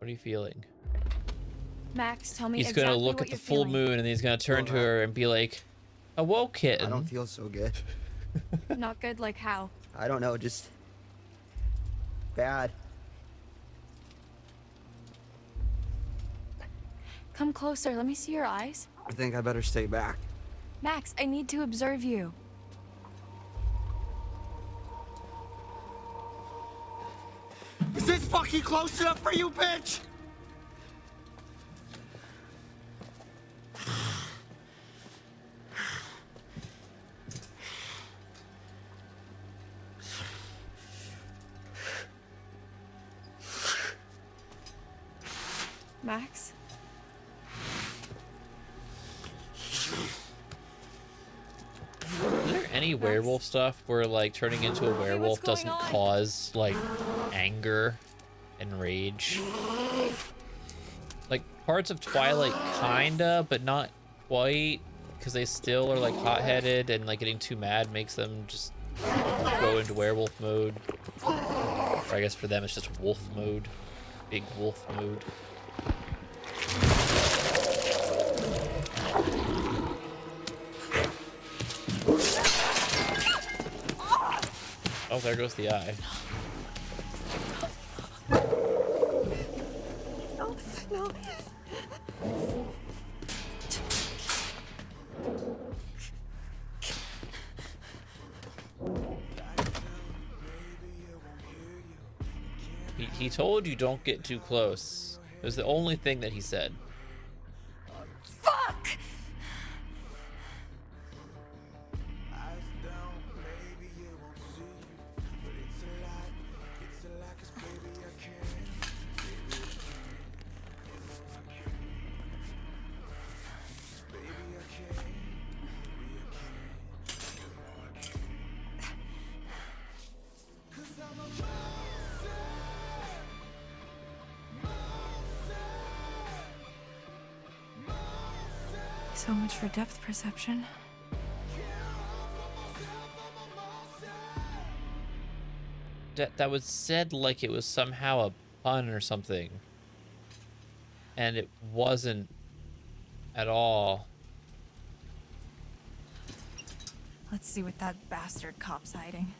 What are you feeling? Max, tell me He's exactly gonna look what at the you're full feeling. moon and he's gonna turn to her and be like, "Hello, kitten." I don't feel so good. Not good like how? I don't know, just bad. Come closer, let me see your eyes. I think I better stay back. Max, I need to observe you. Is this fucking close enough for you, bitch? Max? Is there any werewolf stuff where like turning into a werewolf going doesn't on? cause like anger and rage? Like parts of Twilight kinda, but not quite, because they still are like hot-headed and like getting too mad makes them just go into werewolf mode. Or I guess for them it's just wolf mode. Big wolf mode. Oh, there goes the eye. No, no. He told you don't get too close. It was the only thing that he said. Fuck! So much for depth perception. That was said like it was somehow a pun or something. And it wasn't at all. Let's see what that bastard cop's hiding.